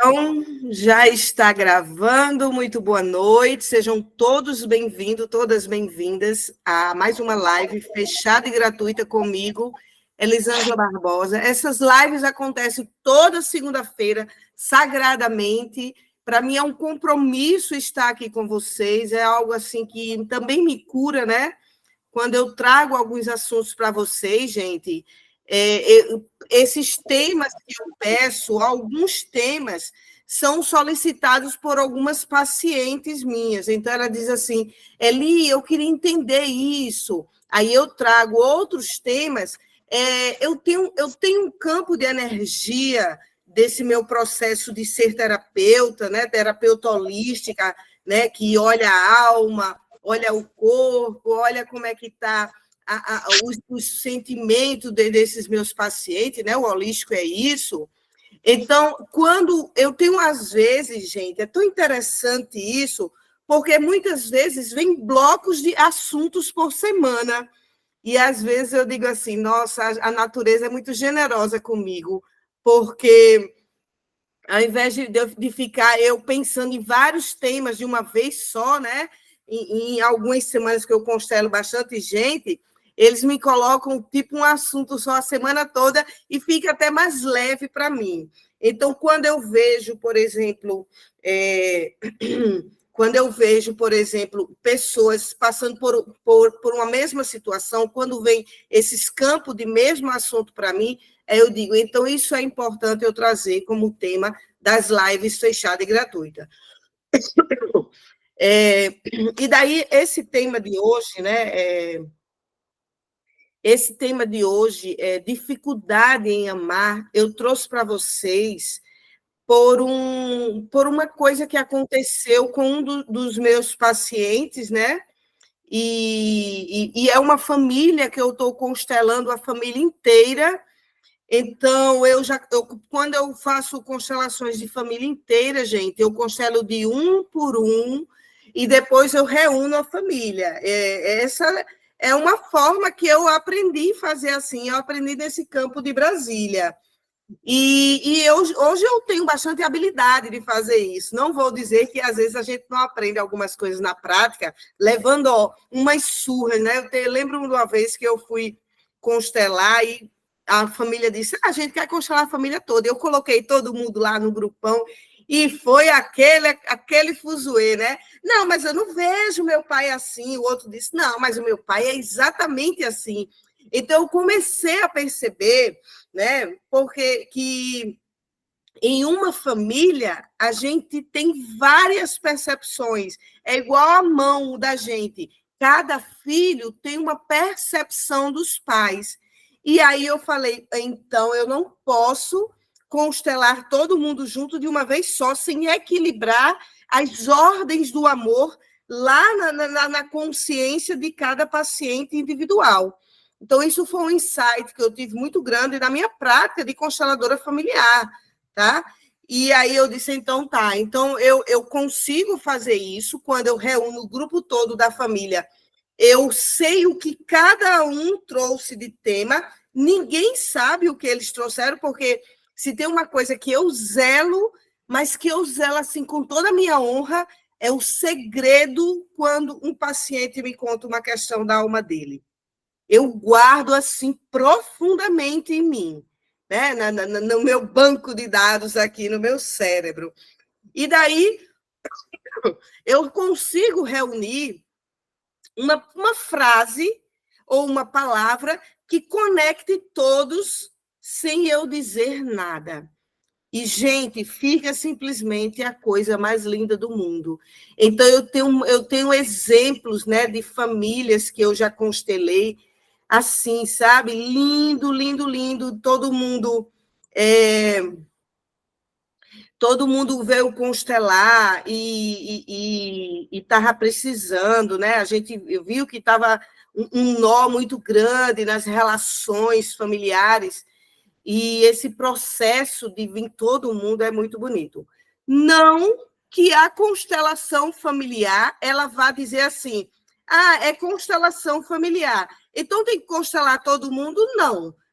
Então, já está gravando. Muito boa noite. Sejam todos bem-vindos, todas bem-vindas a mais uma live fechada e gratuita comigo, Elisângela Barbosa. Essas lives acontecem toda segunda-feira, sagradamente. Para mim é um compromisso estar aqui com vocês. É algo assim que também me cura, né? Quando eu trago alguns assuntos para vocês, gente, esses temas que eu peço, alguns temas são solicitados por algumas pacientes minhas. Então, ela diz assim, Eli, eu queria entender isso. Aí eu trago outros temas. Eu tenho um campo de energia desse meu processo de ser terapeuta, né? Terapeuta holística, né? Que olha a alma, olha o corpo, olha como é que está os sentimentos desses meus pacientes, né? O holístico é isso. Então, quando eu tenho, às vezes, gente, é tão interessante isso, porque muitas vezes vem blocos de assuntos por semana. E às vezes eu digo assim, nossa, a natureza é muito generosa comigo, porque ao invés de ficar eu pensando em vários temas de uma vez só, né? Em algumas semanas que eu constelo bastante gente, eles me colocam tipo um assunto só a semana toda e fica até mais leve para mim. Então, quando eu vejo, por exemplo, quando eu vejo, por exemplo, pessoas passando por uma mesma situação, quando vem esses campos de mesmo assunto para mim, eu digo, então isso é importante eu trazer como tema das lives fechada e gratuita. E daí, esse tema de hoje, né? Esse tema de hoje é dificuldade em amar. Eu trouxe para vocês por uma coisa que aconteceu com dos meus pacientes, né? E é uma família que eu estou constelando a família inteira. Então, quando eu faço constelações de família inteira, gente, eu constelo de um por um e depois eu reúno a família. Essa é uma forma que eu aprendi a fazer assim, eu aprendi nesse campo de Brasília. Hoje eu tenho bastante habilidade de fazer isso. Não vou dizer que às vezes a gente não aprende algumas coisas na prática, levando umas surras, né? Eu lembro de uma vez que eu fui constelar e a família disse: a gente quer constelar a família toda. Eu coloquei todo mundo lá no grupão e foi aquele fuzuê, né? Não, mas eu não vejo meu pai assim. O outro disse: não, mas o meu pai é exatamente assim. Então, eu comecei a perceber, né? Porque que em uma família a gente tem várias percepções, é igual a mão da gente. Cada filho tem uma percepção dos pais. E aí eu falei, então eu não posso constelar todo mundo junto de uma vez só, sem equilibrar as ordens do amor lá na consciência de cada paciente individual. Então, isso foi um insight que eu tive muito grande na minha prática de consteladora familiar, tá? E aí eu disse, então tá, então eu consigo fazer isso quando eu reúno o grupo todo da família. Eu sei o que cada um trouxe de tema, ninguém sabe o que eles trouxeram, porque se tem uma coisa que eu zelo, mas que eu zelo assim com toda a minha honra, é o segredo quando um paciente me conta uma questão da alma dele. Eu guardo assim profundamente em mim, né? No meu banco de dados aqui, no meu cérebro. E daí eu consigo reunir uma frase ou uma palavra que conecte todos sem eu dizer nada. E, gente, fica simplesmente a coisa mais linda do mundo. Então, eu tenho exemplos, né, de famílias que eu já constelei, assim, sabe? Lindo, lindo, lindo. Todo mundo veio constelar e estava precisando, né? A gente viu que estava um nó muito grande nas relações familiares. E esse processo de vir todo mundo é muito bonito. Não que a constelação familiar ela vá dizer assim, é constelação familiar, então tem que constelar todo mundo?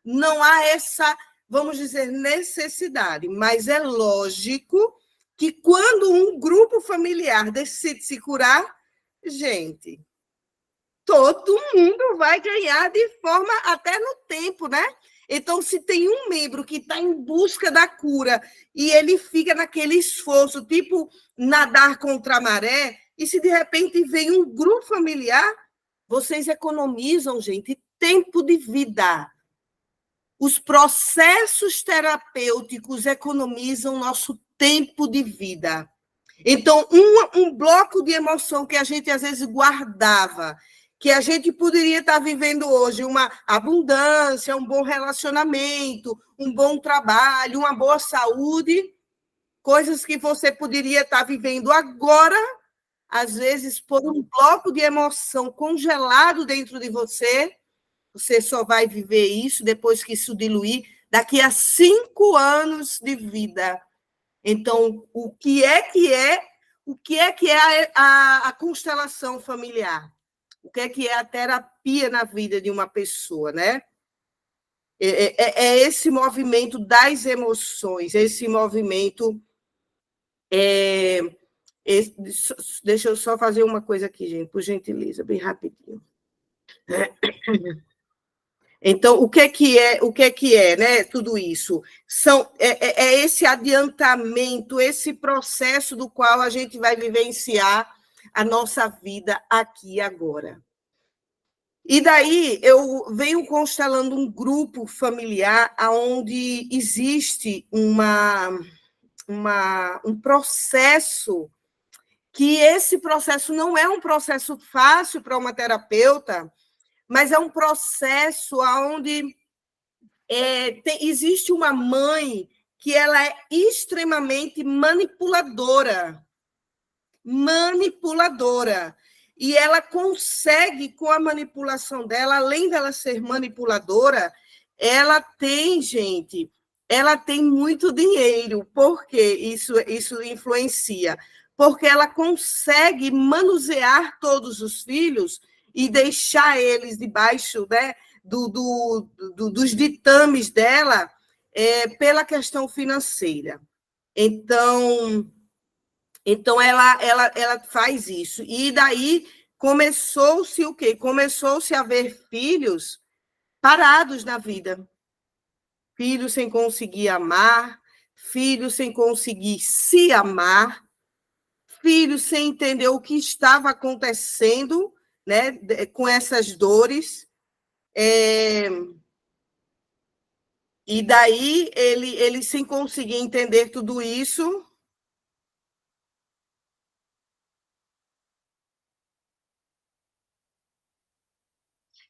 Não há essa, vamos dizer, necessidade, mas é lógico que quando um grupo familiar decide se curar, gente, todo mundo vai ganhar de forma até no tempo, né? Então, se tem um membro que está em busca da cura e ele fica naquele esforço, tipo nadar contra a maré, e se de repente vem um grupo familiar, vocês economizam, gente, tempo de vida. Os processos terapêuticos economizam nosso tempo de vida. Então, um bloco de emoção que a gente às vezes guardava, que a gente poderia estar vivendo hoje, uma abundância, um bom relacionamento, um bom trabalho, uma boa saúde, coisas que você poderia estar vivendo agora, às vezes por um bloco de emoção congelado dentro de você, você só vai viver isso depois que isso diluir, daqui a 5 anos de vida. Então, o que é a constelação familiar? O que é a terapia na vida de uma pessoa, né? É esse movimento das emoções, esse movimento. Deixa eu só fazer uma coisa aqui, gente, por gentileza, bem rapidinho. Então, o que é, né? Tudo isso é esse adiantamento, esse processo do qual a gente vai vivenciar a nossa vida aqui e agora. E daí eu venho constelando um grupo familiar onde existe um processo que esse processo não é um processo fácil para uma terapeuta, mas é um processo onde existe uma mãe que ela é extremamente manipuladora. E ela consegue, com a manipulação dela, além dela ser manipuladora, ela tem, gente, ela tem muito dinheiro. Por que isso influencia? Porque ela consegue manusear todos os filhos e deixar eles debaixo, né, dos ditames dela pela questão financeira. Então ela faz isso. E daí começou-se o quê? Começou-se a ver filhos parados na vida. Filhos sem conseguir amar, filhos sem conseguir se amar, filhos sem entender o que estava acontecendo, né, com essas dores. E daí ele sem conseguir entender tudo isso.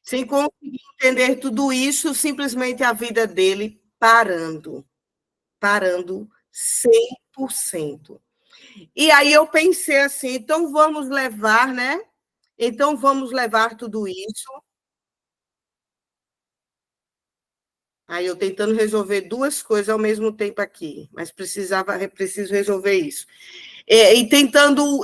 Sem conseguir entender tudo isso, simplesmente a vida dele parando 100%. E aí eu pensei assim, então vamos levar, né? Então vamos levar tudo isso. Aí eu tentando resolver duas coisas ao mesmo tempo aqui, mas preciso resolver isso. E tentando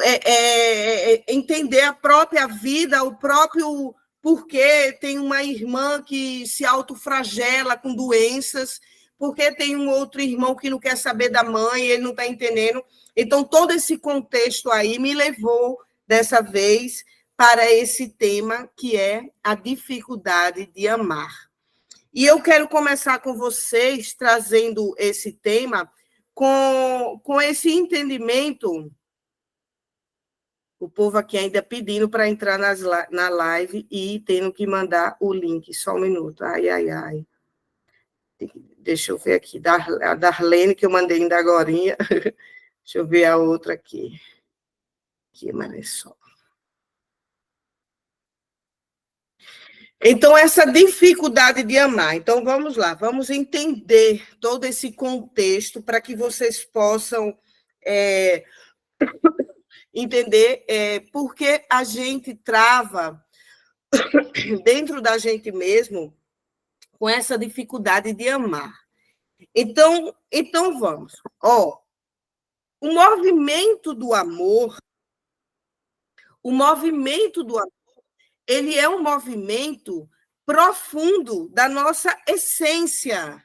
entender a própria vida, o próprio porquê tem uma irmã que se autoflagela com doenças, porque tem um outro irmão que não quer saber da mãe, ele não está entendendo. Então, todo esse contexto aí me levou, dessa vez, para esse tema, que é a dificuldade de amar. E eu quero começar com vocês, trazendo esse tema, com esse entendimento. O povo aqui ainda pedindo para entrar na live e tendo que mandar o link. Só um minuto. Ai, ai, ai. Deixa eu ver aqui. A Darlene, que eu mandei ainda agorinha. Deixa eu ver a outra aqui. Aqui, mas é só. Então, essa dificuldade de amar. Então, vamos lá. Vamos entender todo esse contexto para que vocês possam entender por que a gente trava dentro da gente mesmo com essa dificuldade de amar. Então vamos. O movimento do amor, ele é um movimento profundo da nossa essência.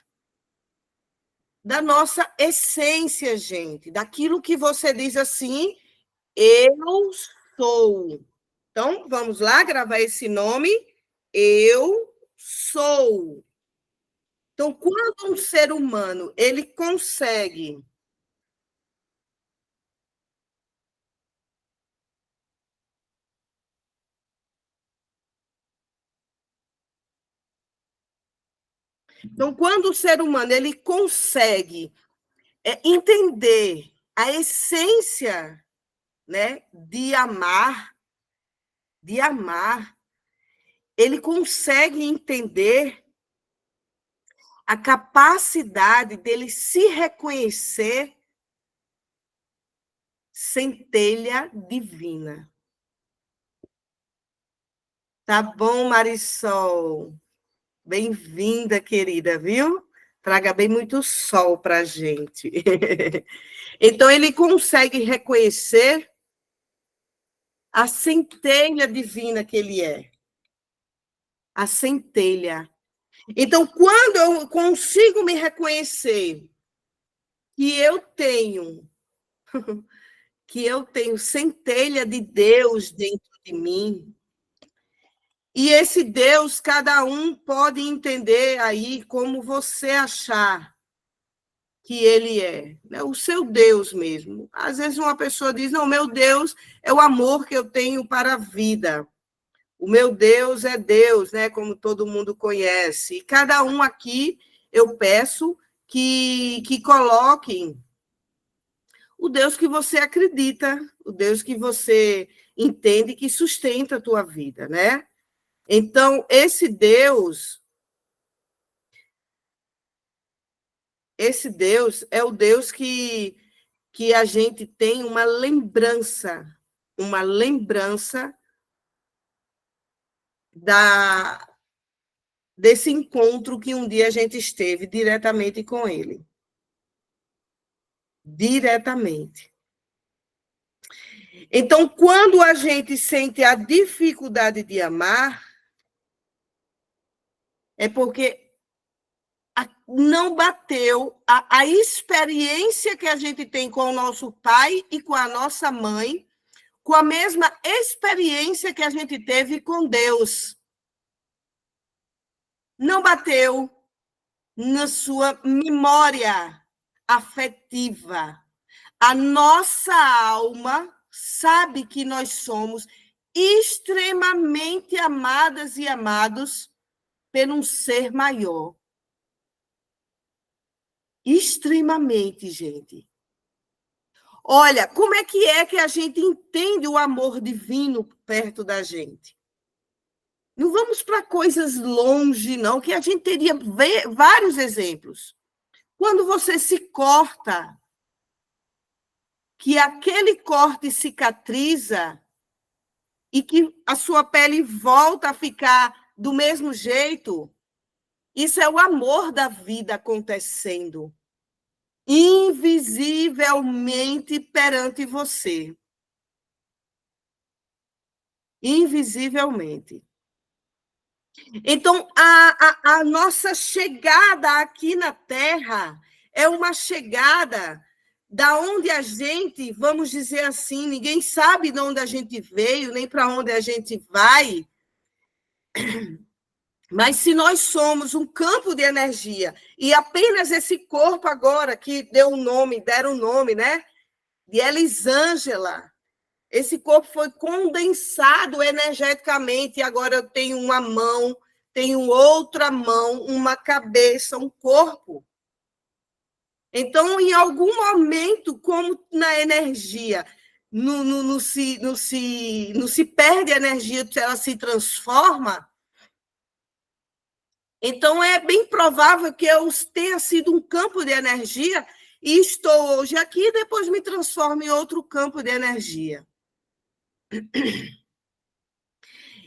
da nossa essência, gente, daquilo que você diz assim, eu sou. Então, vamos lá gravar esse nome, eu sou. Então, quando um ser humano, ele consegue Então, quando o ser humano ele consegue entender a essência, né, de amar, ele consegue entender a capacidade dele se reconhecer centelha divina. Tá bom, Marisol? Bem-vinda, querida, viu? Traga bem muito sol para a gente. Então, ele consegue reconhecer a centelha divina que ele é. A centelha. Então, quando eu consigo me reconhecer que eu tenho centelha de Deus dentro de mim, e esse Deus, cada um pode entender aí como você achar que ele é, né? O seu Deus mesmo. Às vezes uma pessoa diz, não, meu Deus é o amor que eu tenho para a vida. O meu Deus é Deus, né? Como todo mundo conhece. E cada um aqui, eu peço que coloquem o Deus que você acredita, o Deus que você entende que sustenta a tua vida, né? Então, esse Deus é o Deus que a gente tem uma lembrança desse encontro que um dia a gente esteve diretamente com ele. Diretamente. Então, quando a gente sente a dificuldade de amar, é porque não bateu a experiência que a gente tem com o nosso pai e com a nossa mãe, com a mesma experiência que a gente teve com Deus. Não bateu na sua memória afetiva. A nossa alma sabe que nós somos extremamente amadas e amados por um ser maior. Extremamente, gente. Olha, como é que a gente entende o amor divino perto da gente? Não vamos para coisas longe, não, que a gente teria vários exemplos. Quando você se corta, que aquele corte cicatriza e que a sua pele volta a ficar do mesmo jeito, isso é o amor da vida acontecendo invisivelmente perante você. Invisivelmente. Então, a nossa chegada aqui na Terra é uma chegada da onde a gente, vamos dizer assim, ninguém sabe de onde a gente veio, nem para onde a gente vai, mas se nós somos um campo de energia e apenas esse corpo agora que deram o nome, né, de Elisângela, esse corpo foi condensado energeticamente e agora eu tenho uma mão, tenho outra mão, uma cabeça, um corpo. Então, em algum momento, como na energia, não se perde a energia, ela se transforma. Então, é bem provável que eu tenha sido um campo de energia e estou hoje aqui e depois me transformo em outro campo de energia.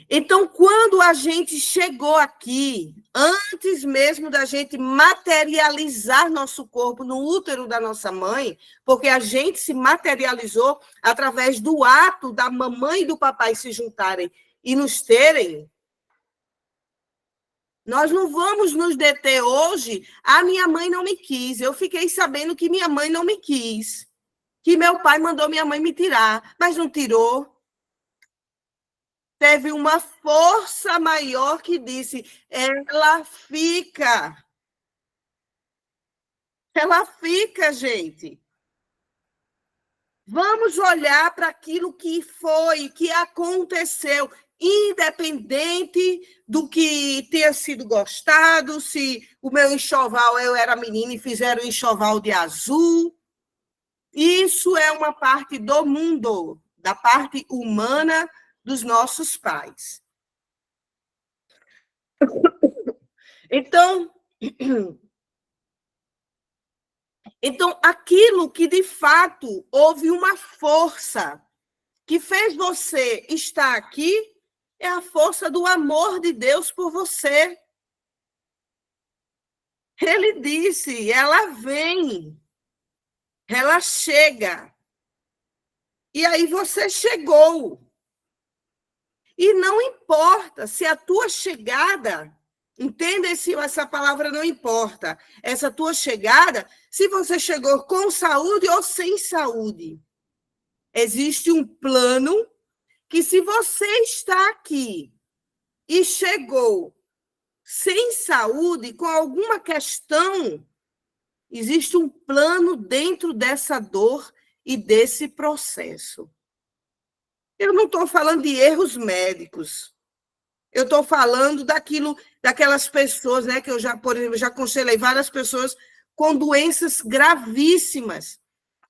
Então, quando a gente chegou aqui, antes mesmo da gente materializar nosso corpo no útero da nossa mãe, porque a gente se materializou através do ato da mamãe e do papai se juntarem e nos terem, Nós não vamos nos deter hoje. A minha mãe não me quis. Eu fiquei sabendo que minha mãe não me quis. Que meu pai mandou minha mãe me tirar, mas não tirou. Teve uma força maior que disse: ela fica. Ela fica, gente. Vamos olhar para aquilo que foi, que aconteceu, independente do que tenha sido gostado, se o meu enxoval, eu era menina e fizeram enxoval de azul. Isso é uma parte do mundo, da parte humana dos nossos pais. Então, aquilo que de fato houve uma força que fez você estar aqui é a força do amor de Deus por você. Ele disse: ela vem, ela chega. E aí você chegou. E não importa se a tua chegada, entenda essa palavra não importa, essa tua chegada, se você chegou com saúde ou sem saúde. Existe um plano que, se você está aqui e chegou sem saúde, com alguma questão, existe um plano dentro dessa dor e desse processo. Eu não estou falando de erros médicos. Eu estou falando daquelas pessoas, né, que eu já, por exemplo, já aconselhei várias pessoas com doenças gravíssimas,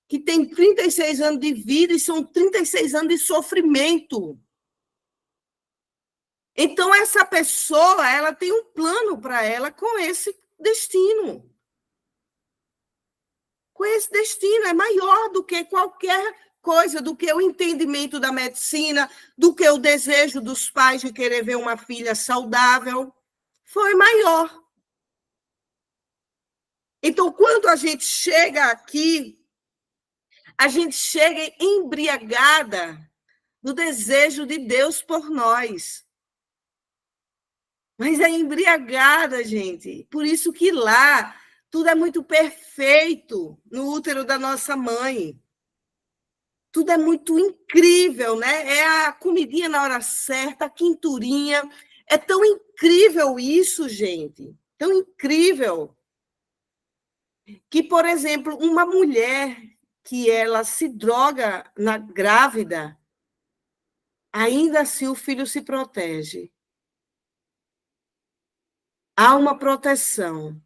que têm 36 anos de vida e são 36 anos de sofrimento. Então, essa pessoa, ela tem um plano para ela com esse destino. Com esse destino, é maior do que qualquer coisa, do que o entendimento da medicina, do que o desejo dos pais de querer ver uma filha saudável. Foi maior. Então, quando a gente chega aqui, a gente chega embriagada do desejo de Deus por nós. Mas é embriagada, gente. Por isso que lá tudo é muito perfeito no útero da nossa mãe. Tudo é muito incrível, né? É a comidinha na hora certa, a quinturinha. É tão incrível isso, gente. Tão incrível. Que, por exemplo, uma mulher que ela se droga na grávida, ainda assim o filho se protege. Há uma proteção.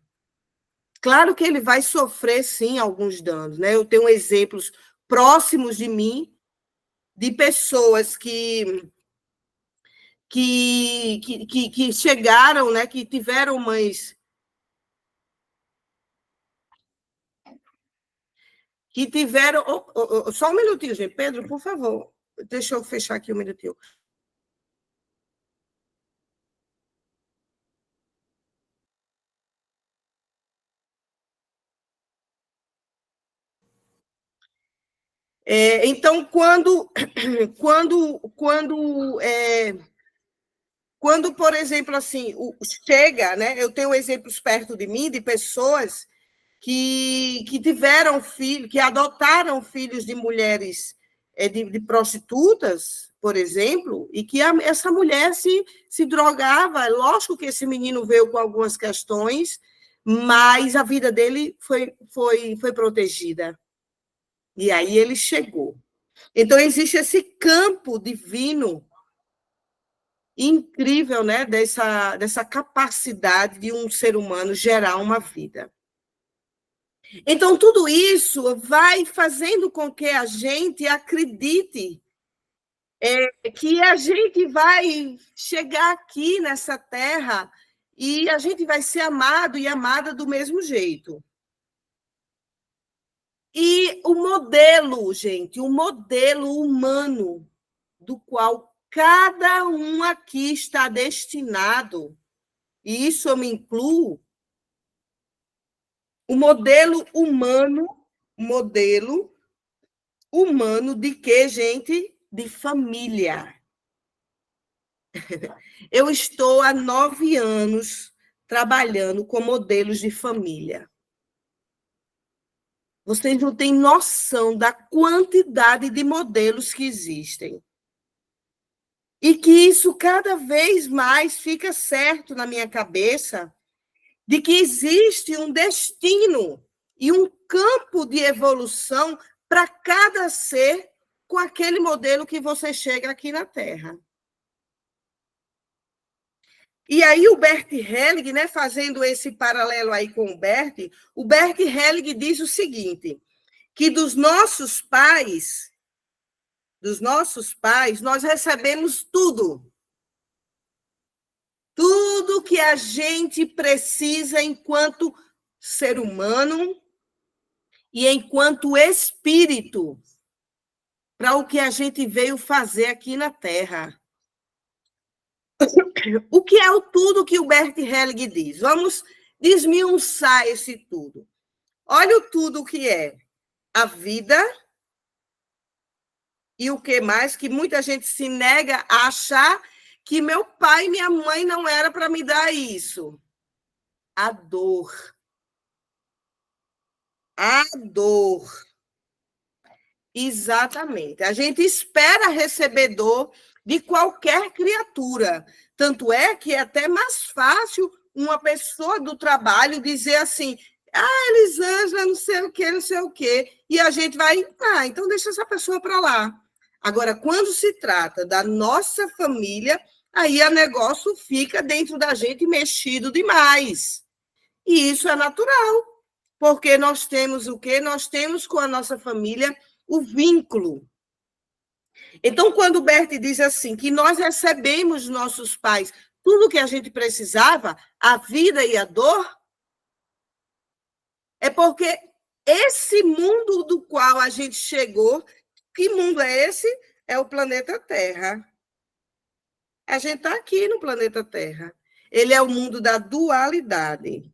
Claro que ele vai sofrer, sim, alguns danos, né? Eu tenho exemplos próximos de mim, de pessoas que chegaram, né? Que tiveram mães que tiveram. Só um minutinho, gente. Pedro, por favor, deixa eu fechar aqui um minutinho. Então, quando, por exemplo, assim, chega, né? Eu tenho exemplos perto de mim de pessoas que tiveram filhos, que adotaram filhos de mulheres de prostitutas, por exemplo, e que essa mulher se drogava. Lógico que esse menino veio com algumas questões, mas a vida dele foi protegida. E aí ele chegou. Então, existe esse campo divino incrível, né, dessa capacidade de um ser humano gerar uma vida. Então, tudo isso vai fazendo com que a gente acredite que a gente vai chegar aqui nessa terra e a gente vai ser amado e amada do mesmo jeito. E o modelo, gente, o modelo humano do qual cada um aqui está destinado, e isso eu me incluo, o modelo humano de que, gente? De família. Eu estou há 9 anos trabalhando com modelos de família. Vocês não têm noção da quantidade de modelos que existem. E que isso cada vez mais fica certo na minha cabeça de que existe um destino e um campo de evolução para cada ser com aquele modelo que você chega aqui na Terra. E aí o Bert Helling, né, fazendo esse paralelo aí com o Bert Helling diz o seguinte, que dos nossos pais, nós recebemos tudo. Tudo que a gente precisa enquanto ser humano e enquanto espírito para o que a gente veio fazer aqui na Terra. O que é o tudo que o Bert Helling diz? Vamos desmiuçar esse tudo. Olha o tudo que é a vida e o que mais, que muita gente se nega a achar que meu pai e minha mãe não era para me dar isso. A dor. A dor. Exatamente. A gente espera receber dor de qualquer criatura. Tanto é que é até mais fácil uma pessoa do trabalho dizer assim, Elisângela, não sei o quê, não sei o quê. E a gente vai, então deixa essa pessoa para lá. Agora, quando se trata da nossa família, aí o negócio fica dentro da gente mexido demais. E isso é natural, porque nós temos o quê? Nós temos com a nossa família o vínculo. Então, quando o Bert diz assim, que nós recebemos dos nossos pais tudo o que a gente precisava, a vida e a dor, é porque esse mundo do qual a gente chegou, que mundo é esse? É o planeta Terra. A gente está aqui no planeta Terra. Ele é o mundo da dualidade.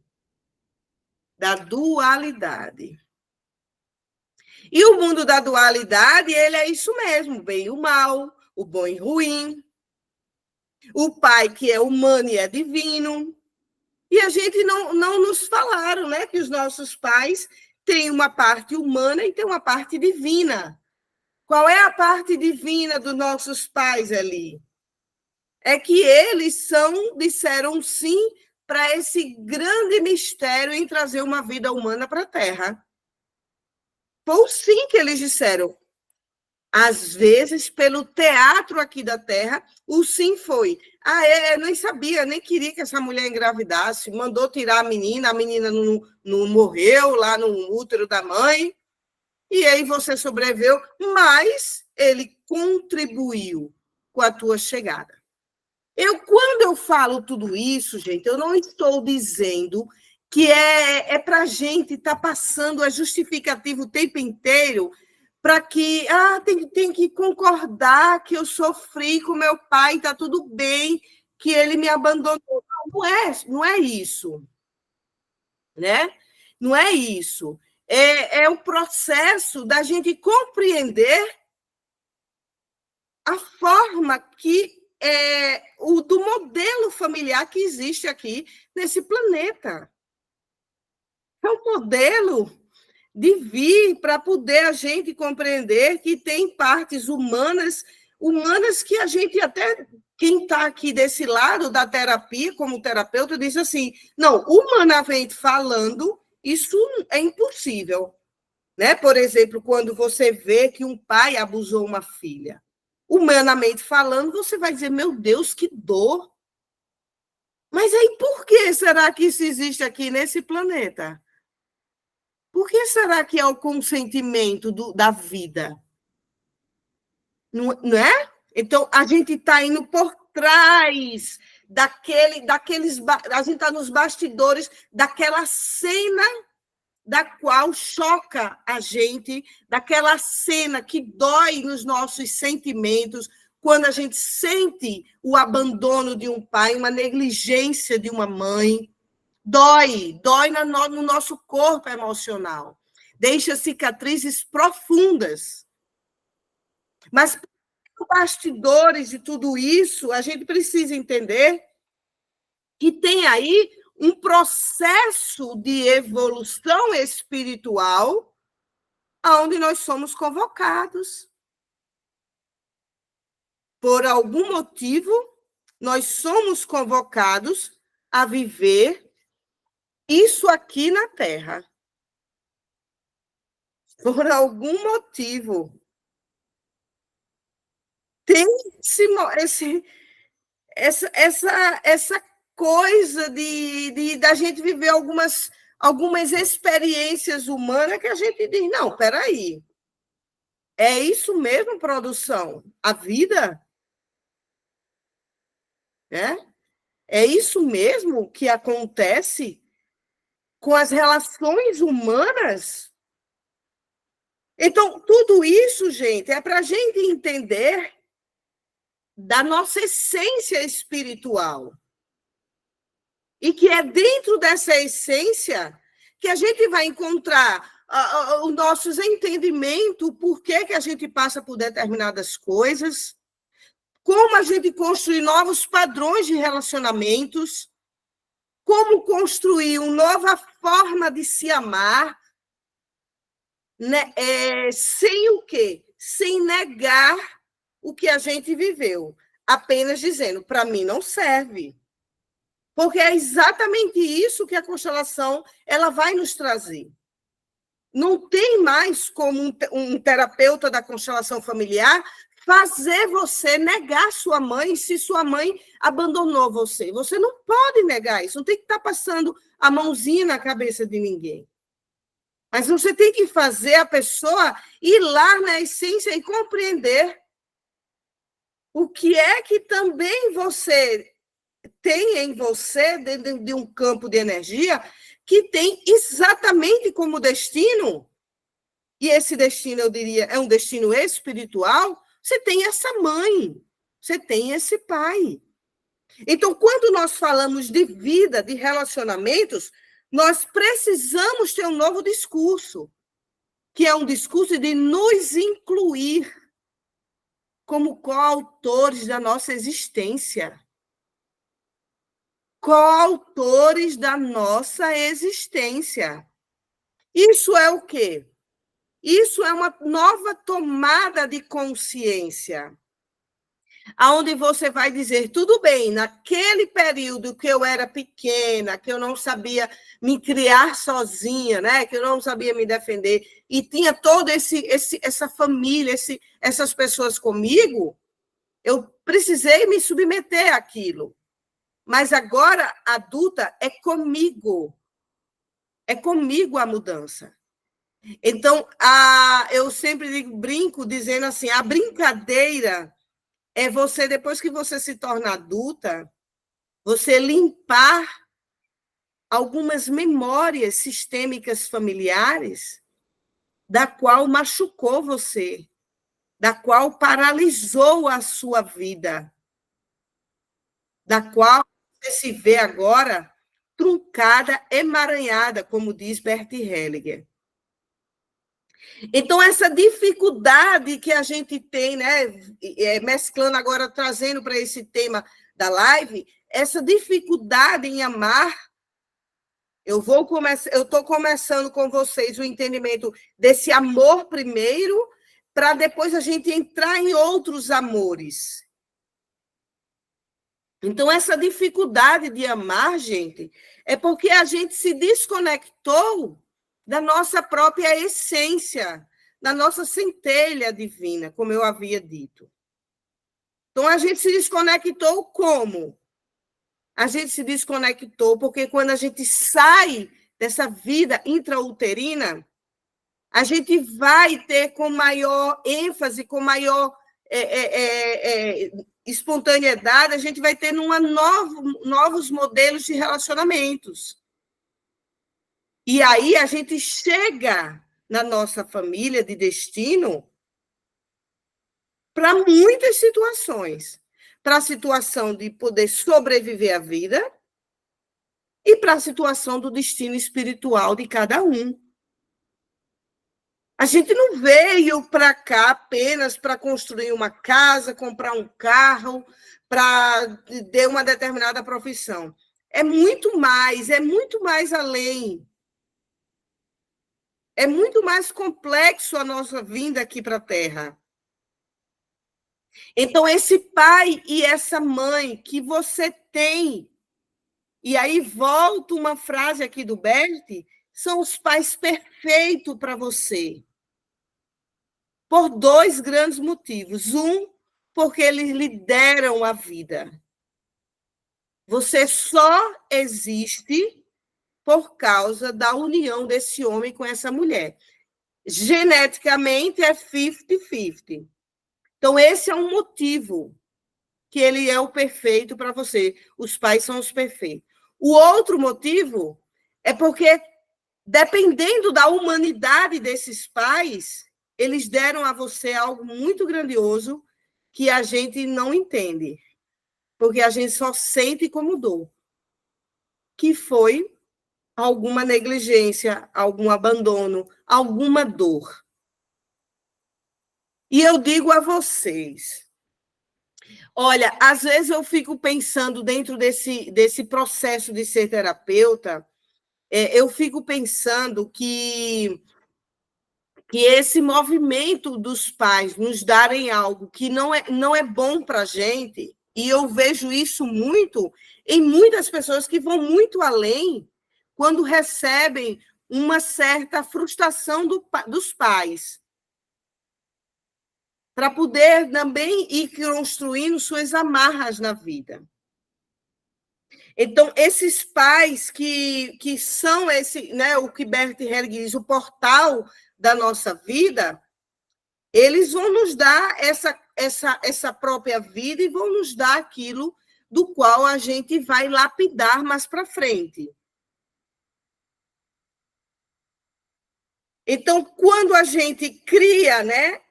Da dualidade. E o mundo da dualidade, ele é isso mesmo, o bem e o mal, o bom e o ruim. O pai que é humano e é divino. E a gente não nos falaram, né, que os nossos pais têm uma parte humana e têm uma parte divina. Qual é a parte divina dos nossos pais ali? É que eles disseram sim para esse grande mistério em trazer uma vida humana para a Terra. Foi o sim que eles disseram. Às vezes, pelo teatro aqui da Terra, o sim foi. Nem sabia, nem queria que essa mulher engravidasse, mandou tirar a menina não morreu lá no útero da mãe, e aí você sobreviveu, mas ele contribuiu com a tua chegada. Quando eu falo tudo isso, gente, eu não estou dizendo que é para a gente estar passando a justificativa o tempo inteiro para que tem que concordar que eu sofri com meu pai, está tudo bem, que ele me abandonou. Não é isso. Né? Não é isso. É o processo da gente compreender a forma que do modelo familiar que existe aqui nesse planeta. É um modelo de vir para poder a gente compreender que tem partes humanas que a gente até, quem está aqui desse lado da terapia, como terapeuta, diz assim, não, humanamente falando, isso é impossível. Né? Por exemplo, quando você vê que um pai abusou uma filha, humanamente falando, você vai dizer, meu Deus, que dor. Mas aí por que será que isso existe aqui nesse planeta? Por que será que é o consentimento da vida? Não é? Então, a gente está indo por trás daqueles... A gente está nos bastidores daquela cena da qual choca a gente, daquela cena que dói nos nossos sentimentos, quando a gente sente o abandono de um pai, uma negligência de uma mãe. Dói no nosso corpo emocional. Deixa cicatrizes profundas. Mas, por bastidores de tudo isso, a gente precisa entender que tem aí um processo de evolução espiritual onde nós somos convocados. Por algum motivo, nós somos convocados a viver isso aqui na Terra. Por algum motivo. Tem essa coisa da gente viver algumas experiências humanas que a gente diz, não, espera aí. É isso mesmo, produção? A vida? É isso mesmo que acontece com as relações humanas? Então, tudo isso, gente, é para a gente entender da nossa essência espiritual. E que é dentro dessa essência que a gente vai encontrar os nossos entendimentos, por que a gente passa por determinadas coisas, como a gente construir novos padrões de relacionamentos, como construir uma nova forma de se amar, né? Sem o quê? Sem negar o que a gente viveu, apenas dizendo, para mim não serve. Porque é exatamente isso que a constelação ela vai nos trazer. Não tem mais como um terapeuta da constelação familiar fazer você negar sua mãe se sua mãe abandonou você. Você não pode negar isso, não tem que estar passando a mãozinha na cabeça de ninguém. Mas você tem que fazer a pessoa ir lá na essência e compreender o que é que também você tem em você, dentro de um campo de energia, que tem exatamente como destino, e esse destino, eu diria, é um destino espiritual, você tem essa mãe, você tem esse pai. Então, quando nós falamos de vida, de relacionamentos, nós precisamos ter um novo discurso, que é um discurso de nos incluir como coautores da nossa existência. Coautores da nossa existência. Isso é o quê? Isso é uma nova tomada de consciência, aonde você vai dizer, tudo bem, naquele período que eu era pequena, que eu não sabia me criar sozinha, né? Que eu não sabia me defender, e tinha toda essa família, essas pessoas comigo, eu precisei me submeter àquilo. Mas agora, adulta, é comigo. É comigo a mudança. Então, eu sempre brinco dizendo assim, a brincadeira é você, depois que você se torna adulta, você limpar algumas memórias sistêmicas familiares da qual machucou você, da qual paralisou a sua vida, da qual você se vê agora truncada, emaranhada, como diz Bert Hellinger. Então, essa dificuldade que a gente tem, né, mesclando agora, trazendo para esse tema da live, essa dificuldade em amar, eu estou começando com vocês o entendimento desse amor primeiro, para depois a gente entrar em outros amores. Então, essa dificuldade de amar, gente, é porque a gente se desconectou da nossa própria essência, da nossa centelha divina, como eu havia dito. Então, a gente se desconectou como? A gente se desconectou porque quando a gente sai dessa vida intrauterina, a gente vai ter com maior ênfase, com maior espontaneidade, a gente vai ter novos modelos de relacionamentos. E aí a gente chega na nossa família de destino para muitas situações. Para a situação de poder sobreviver à vida e para a situação do destino espiritual de cada um. A gente não veio para cá apenas para construir uma casa, comprar um carro, para ter uma determinada profissão. É muito mais além. É muito mais complexo a nossa vinda aqui para a Terra. Então, esse pai e essa mãe que você tem, e aí volta uma frase aqui do Bert, são os pais perfeitos para você. Por dois grandes motivos. Um, porque eles lhe deram a vida. Você só existe por causa da união desse homem com essa mulher. Geneticamente é 50-50. Então, esse é um motivo que ele é o perfeito para você. Os pais são os perfeitos. O outro motivo é porque, dependendo da humanidade desses pais, eles deram a você algo muito grandioso que a gente não entende, porque a gente só sente como dor, que foi alguma negligência, algum abandono, alguma dor. E eu digo a vocês, olha, às vezes eu fico pensando dentro desse processo de ser terapeuta, eu fico pensando que esse movimento dos pais nos darem algo que não é bom para a gente, e eu vejo isso muito em muitas pessoas que vão muito além quando recebem uma certa frustração dos pais, para poder também ir construindo suas amarras na vida. Então, esses pais que são né, o que Bert Helling diz, o portal da nossa vida, eles vão nos dar essa própria vida e vão nos dar aquilo do qual a gente vai lapidar mais para frente. Então, quando a gente cria, né,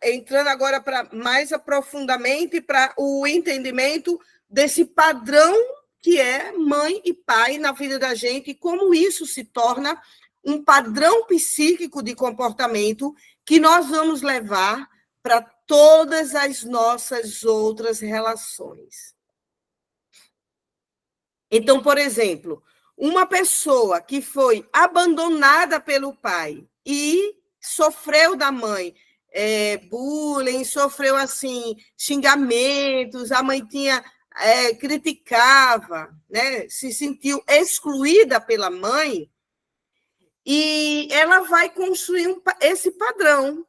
entrando agora para mais aprofundamente para o entendimento desse padrão que é mãe e pai na vida da gente, e como isso se torna um padrão psíquico de comportamento que nós vamos levar para todas as nossas outras relações. Então, por exemplo, uma pessoa que foi abandonada pelo pai e sofreu da mãe bullying, sofreu assim xingamentos, a mãe criticava, né? Se sentiu excluída pela mãe, e ela vai construir esse padrão.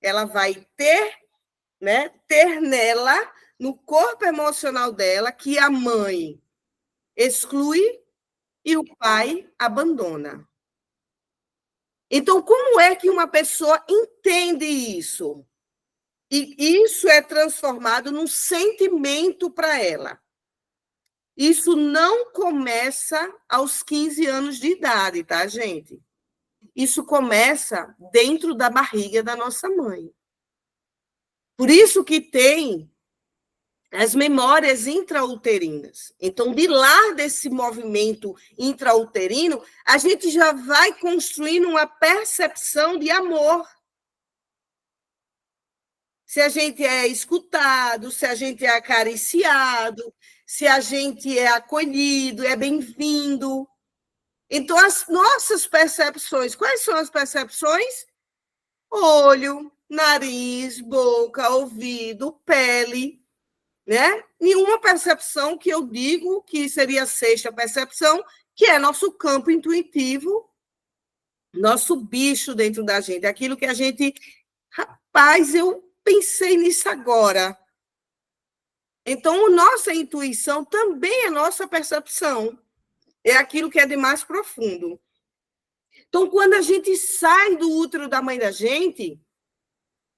Ela vai ter nela, no corpo emocional dela, que a mãe exclui e o pai abandona. Então, como é que uma pessoa entende isso? E isso é transformado num sentimento para ela. Isso não começa aos 15 anos de idade, tá, gente? Isso começa dentro da barriga da nossa mãe. Por isso que tem as memórias intrauterinas. Então, de lá desse movimento intrauterino, a gente já vai construindo uma percepção de amor. Se a gente é escutado, se a gente é acariciado, se a gente é acolhido, é bem-vindo. Então, as nossas percepções, quais são as percepções? Olho, nariz, boca, ouvido, pele, né? Nenhuma percepção que eu digo que seria a sexta percepção, que é nosso campo intuitivo, nosso bicho dentro da gente, aquilo que a gente... Rapaz, eu pensei nisso agora. Então, nossa intuição também é nossa percepção. É aquilo que é de mais profundo. Então, quando a gente sai do útero da mãe da gente,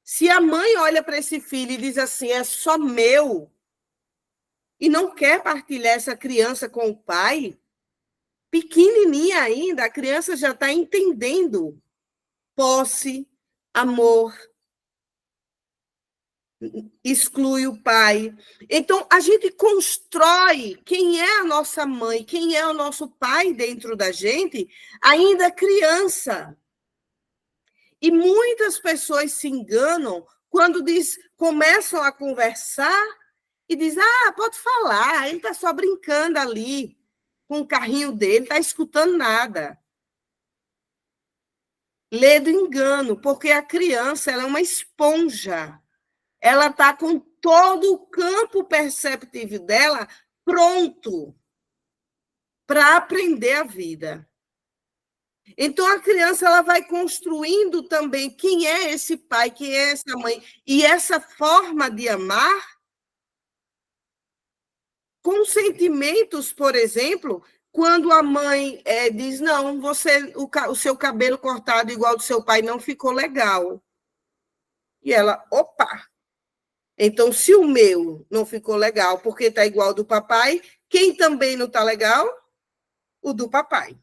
se a mãe olha para esse filho e diz assim, é só meu, e não quer partilhar essa criança com o pai, pequenininha ainda, a criança já está entendendo posse, amor, exclui o pai. Então, a gente constrói quem é a nossa mãe, quem é o nosso pai dentro da gente, ainda criança. E muitas pessoas se enganam quando começam a conversar e diz: pode falar, ele está só brincando ali com o carrinho dele, está escutando nada. Lê do engano, porque a criança ela é uma esponja. Ela está com todo o campo perceptivo dela pronto para aprender a vida. Então, a criança ela vai construindo também quem é esse pai, quem é essa mãe. E essa forma de amar, com sentimentos, por exemplo, quando a mãe diz, não, o seu cabelo cortado igual ao do seu pai não ficou legal. E ela, opa! Então, se o meu não ficou legal porque está igual ao do papai, quem também não está legal? O do papai.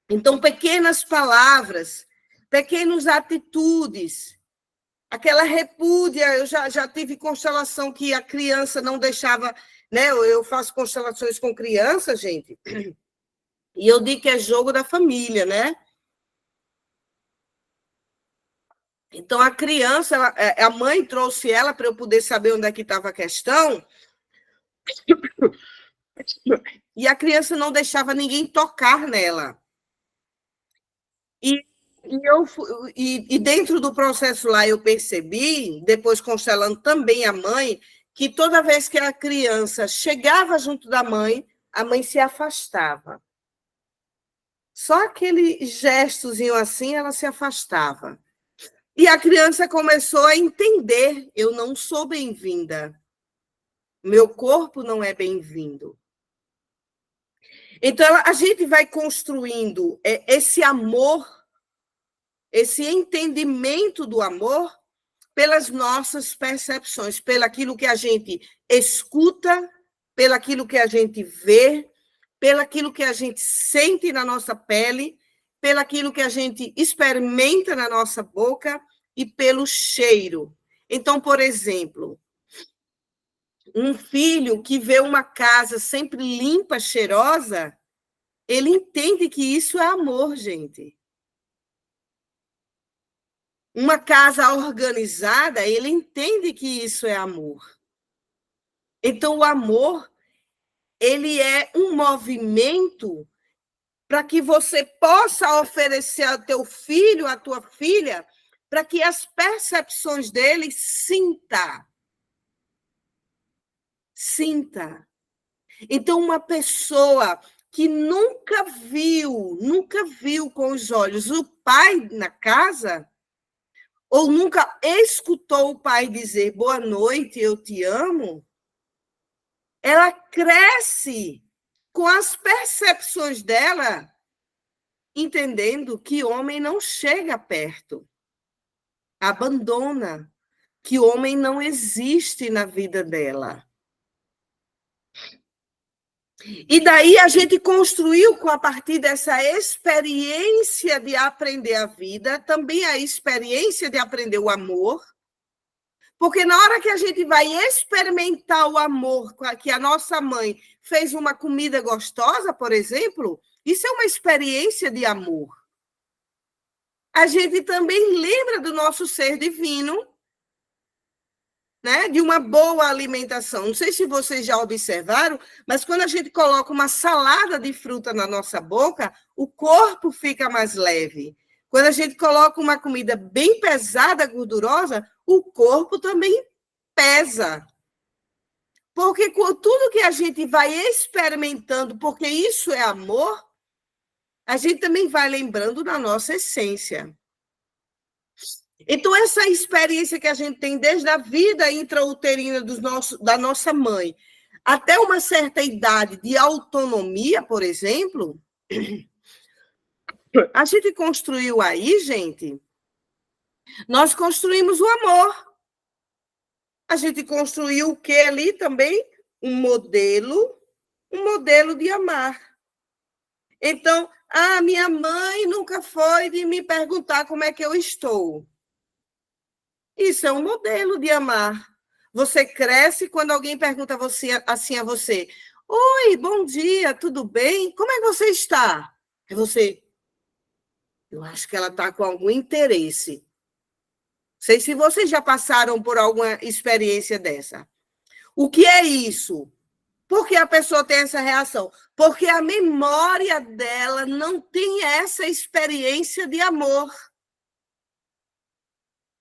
Então, pequenas palavras, pequenas atitudes, aquela repúdia, eu já tive constelação que a criança não deixava, né? Eu faço constelações com criança, gente, e eu digo que é jogo da família, né? Então, a criança, a mãe trouxe ela para eu poder saber onde é que estava a questão, e a criança não deixava ninguém tocar nela. E dentro do processo lá eu percebi, depois constelando também a mãe, que toda vez que a criança chegava junto da mãe, a mãe se afastava. Só aquele gestozinho assim, ela se afastava. E a criança começou a entender: eu não sou bem-vinda. Meu corpo não é bem-vindo. Então, a gente vai construindo esse amor, esse entendimento do amor pelas nossas percepções, pelaquilo que a gente escuta, pelaquilo que a gente vê, pelaquilo que a gente sente na nossa pele, pelaquilo que a gente experimenta na nossa boca e pelo cheiro. Então, por exemplo, um filho que vê uma casa sempre limpa, cheirosa, ele entende que isso é amor, gente. Uma casa organizada, ele entende que isso é amor. Então, o amor, ele é um movimento para que você possa oferecer ao teu filho, à tua filha, para que as percepções dele sinta. Então, uma pessoa que nunca viu com os olhos o pai na casa, ou nunca escutou o pai dizer boa noite, eu te amo, ela cresce com as percepções dela, entendendo que homem não chega perto, abandona, que homem não existe na vida dela. E daí a gente construiu, a partir dessa experiência de aprender a vida, também a experiência de aprender o amor, porque na hora que a gente vai experimentar o amor, que a nossa mãe fez uma comida gostosa, por exemplo, isso é uma experiência de amor. A gente também lembra do nosso ser divino, né? De uma boa alimentação. Não sei se vocês já observaram, mas quando a gente coloca uma salada de fruta na nossa boca, o corpo fica mais leve. Quando a gente coloca uma comida bem pesada, gordurosa, o corpo também pesa. Porque com tudo que a gente vai experimentando, porque isso é amor, a gente também vai lembrando da nossa essência. Então, essa experiência que a gente tem desde a vida intrauterina da nossa mãe, até uma certa idade de autonomia, por exemplo, a gente construiu aí, gente, nós construímos o amor. A gente construiu o que ali também? Um modelo de amar. Então, minha mãe nunca foi de me perguntar como é que eu estou. Isso é um modelo de amar. Você cresce quando alguém pergunta assim a você: oi, bom dia, tudo bem? Como é que você está? É você. Eu acho que ela está com algum interesse. sei se vocês já passaram por alguma experiência dessa. O que é isso? Por que a pessoa tem essa reação? Porque a memória dela não tem essa experiência de amor.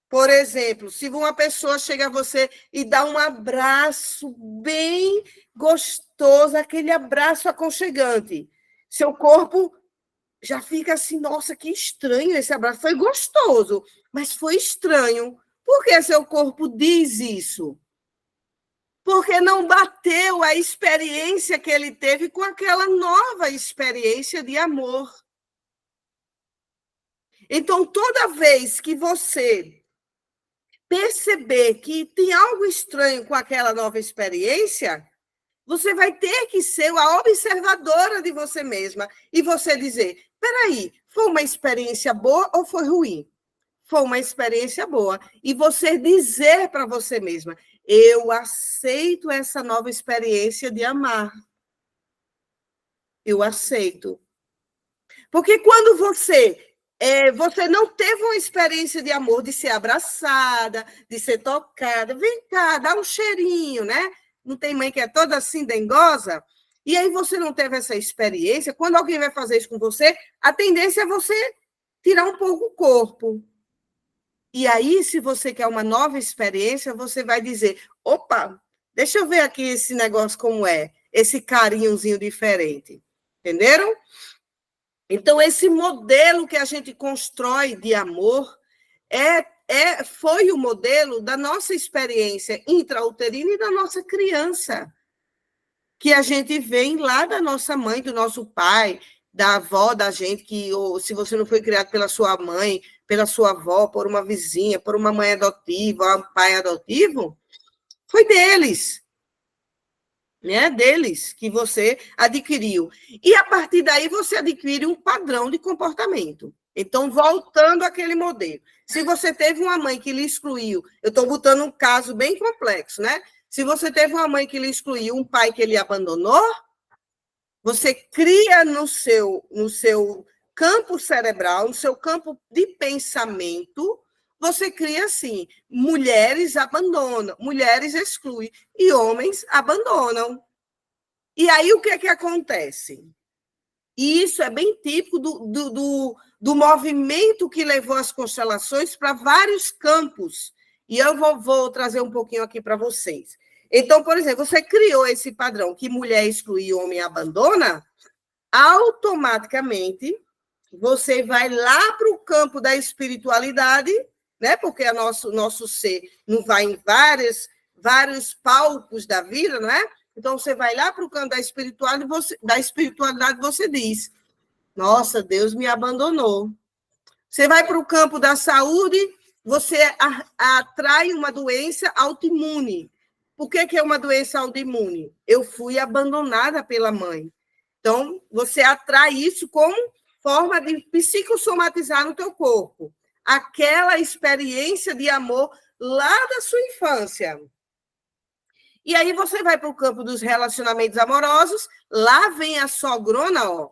Por exemplo, se uma pessoa chega a você e dá um abraço bem gostoso, aquele abraço aconchegante, seu corpo já fica assim, nossa, que estranho esse abraço. Foi gostoso, mas foi estranho. Por que seu corpo diz isso? Porque não bateu a experiência que ele teve com aquela nova experiência de amor. Então, toda vez que você perceber que tem algo estranho com aquela nova experiência, você vai ter que ser a observadora de você mesma e você dizer: peraí, foi uma experiência boa ou foi ruim? Foi uma experiência boa. E você dizer para você mesma: eu aceito essa nova experiência de amar. Eu aceito. Porque quando você não teve uma experiência de amor, de ser abraçada, de ser tocada, vem cá, dá um cheirinho, né? Não tem mãe que é toda assim dengosa? E aí você não teve essa experiência, quando alguém vai fazer isso com você, a tendência é você tirar um pouco o corpo. E aí, se você quer uma nova experiência, você vai dizer: opa, deixa eu ver aqui esse negócio como é, esse carinhozinho diferente. Entenderam? Então, esse modelo que a gente constrói de amor foi o modelo da nossa experiência intrauterina e da nossa criança, que a gente vem lá da nossa mãe, do nosso pai, da avó da gente, que ou, se você não foi criado pela sua mãe, pela sua avó, por uma vizinha, por uma mãe adotiva, um pai adotivo, foi deles. Né, deles que você adquiriu. E a partir daí você adquire um padrão de comportamento. Então, voltando àquele modelo. Se você teve uma mãe que lhe excluiu, eu estou botando um caso bem complexo, né? Se você teve uma mãe que lhe excluiu, um pai que lhe abandonou, você cria no seu campo cerebral, no seu campo de pensamento, você cria assim: mulheres abandonam, mulheres excluem e homens abandonam. E aí o que é que acontece? E isso é bem típico do movimento que levou as constelações para vários campos. E eu vou trazer um pouquinho aqui para vocês. Então, por exemplo, você criou esse padrão que mulher exclui e homem abandona, automaticamente você vai lá para o campo da espiritualidade, né? Porque o nosso ser não vai em vários palcos da vida, não é? Então, você vai lá para o campo da espiritualidade, você diz: nossa, Deus me abandonou. Você vai para o campo da saúde, você atrai uma doença autoimune. Por que é uma doença autoimune? Eu fui abandonada pela mãe. Então, você atrai isso como forma de psicossomatizar no teu corpo. Aquela experiência de amor lá da sua infância. E aí você vai para o campo dos relacionamentos amorosos, lá vem a sogrona, ó,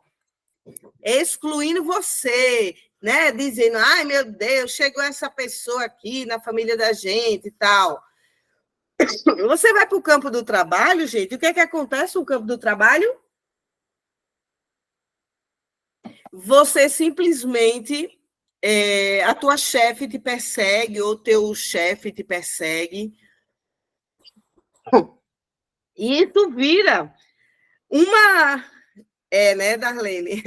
excluindo você, né? Dizendo: ai, meu Deus, chegou essa pessoa aqui na família da gente e tal. Você vai para o campo do trabalho, gente, o que é que acontece no campo do trabalho? Você simplesmente, a tua chefe te persegue, ou teu chefe te persegue. E isso vira uma... né, Darlene?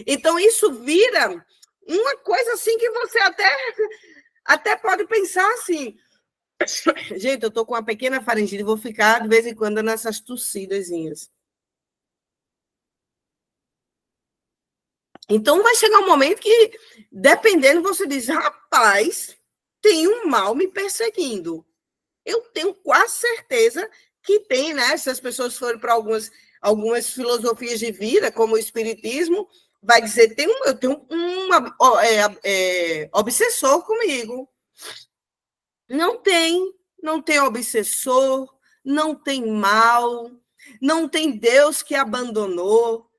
Então, isso vira uma coisa assim que você até pode pensar assim: gente, eu estou com uma pequena faringite, vou ficar de vez em quando nessas tossidazinhas. Então, vai chegar um momento que, dependendo, você diz: rapaz, tem um mal me perseguindo. Eu tenho quase certeza que tem, né? Se as pessoas forem para algumas filosofias de vida, como o espiritismo, vai dizer: eu tenho uma obsessor comigo. Não tem obsessor, não tem mal, não tem Deus que abandonou.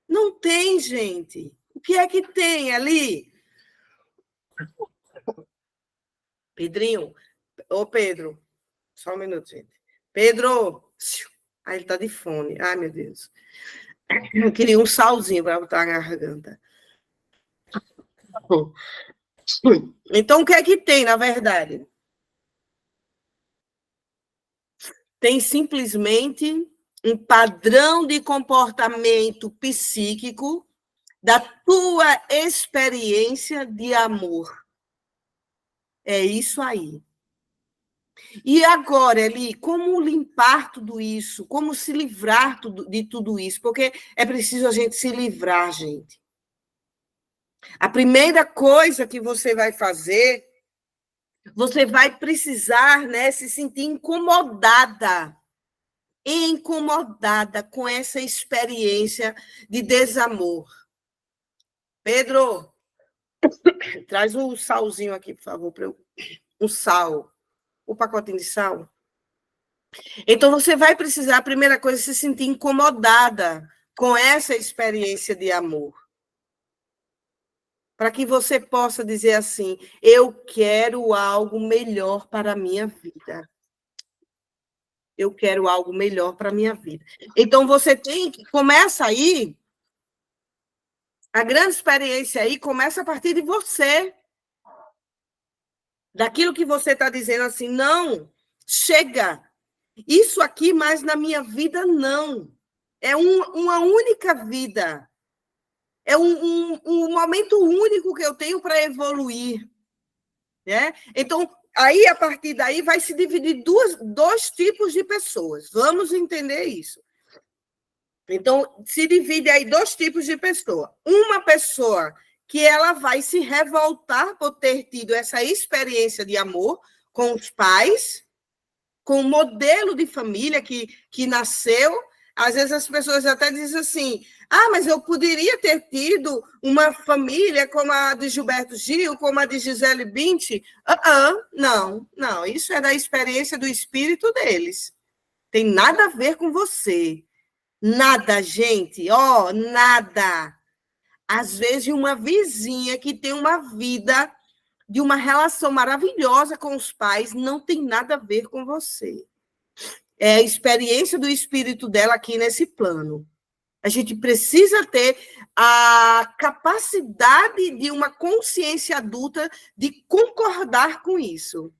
Não tem, gente. O que é que tem ali? Pedrinho, ô Pedro, só um minuto, gente. Pedro, ele está de fone. Ai, meu Deus. Eu queria um salzinho para botar na garganta. Então, o que é que tem, na verdade? Tem simplesmente um padrão de comportamento psíquico da tua experiência de amor. É isso aí. E agora, Eli, como limpar tudo isso? Como se livrar de tudo isso? Porque é preciso a gente se livrar, gente. A primeira coisa que você vai fazer, você vai precisar, né, se sentir incomodada com essa experiência de desamor. Pedro, traz um salzinho aqui, por favor, para eu. Um sal. O pacotinho de sal. Então, você vai precisar, a primeira coisa, se sentir incomodada com essa experiência de amor. Para que você possa dizer assim: eu quero algo melhor para a minha vida. Eu quero algo melhor para a minha vida. Então, você tem que... Começa aí... A grande experiência aí começa a partir de você. Daquilo que você está dizendo assim, não, chega. Isso aqui mais na minha vida, não. É uma única vida. É um momento único que eu tenho para evoluir. Né? Então, aí, a partir daí, vai se dividir dois tipos de pessoas. Vamos entender isso. Então, se divide aí dois tipos de pessoa. Uma pessoa que ela vai se revoltar por ter tido essa experiência de amor com os pais, com o modelo de família que nasceu. Às vezes as pessoas até dizem assim, mas eu poderia ter tido uma família como a de Gilberto Gil, como a de Gisele Bündchen. Não, isso é da experiência do espírito deles. Tem nada a ver com você. Nada, gente, nada. Às vezes, uma vizinha que tem uma vida de uma relação maravilhosa com os pais não tem nada a ver com você. É a experiência do espírito dela aqui nesse plano. A gente precisa ter a capacidade de uma consciência adulta de concordar com isso.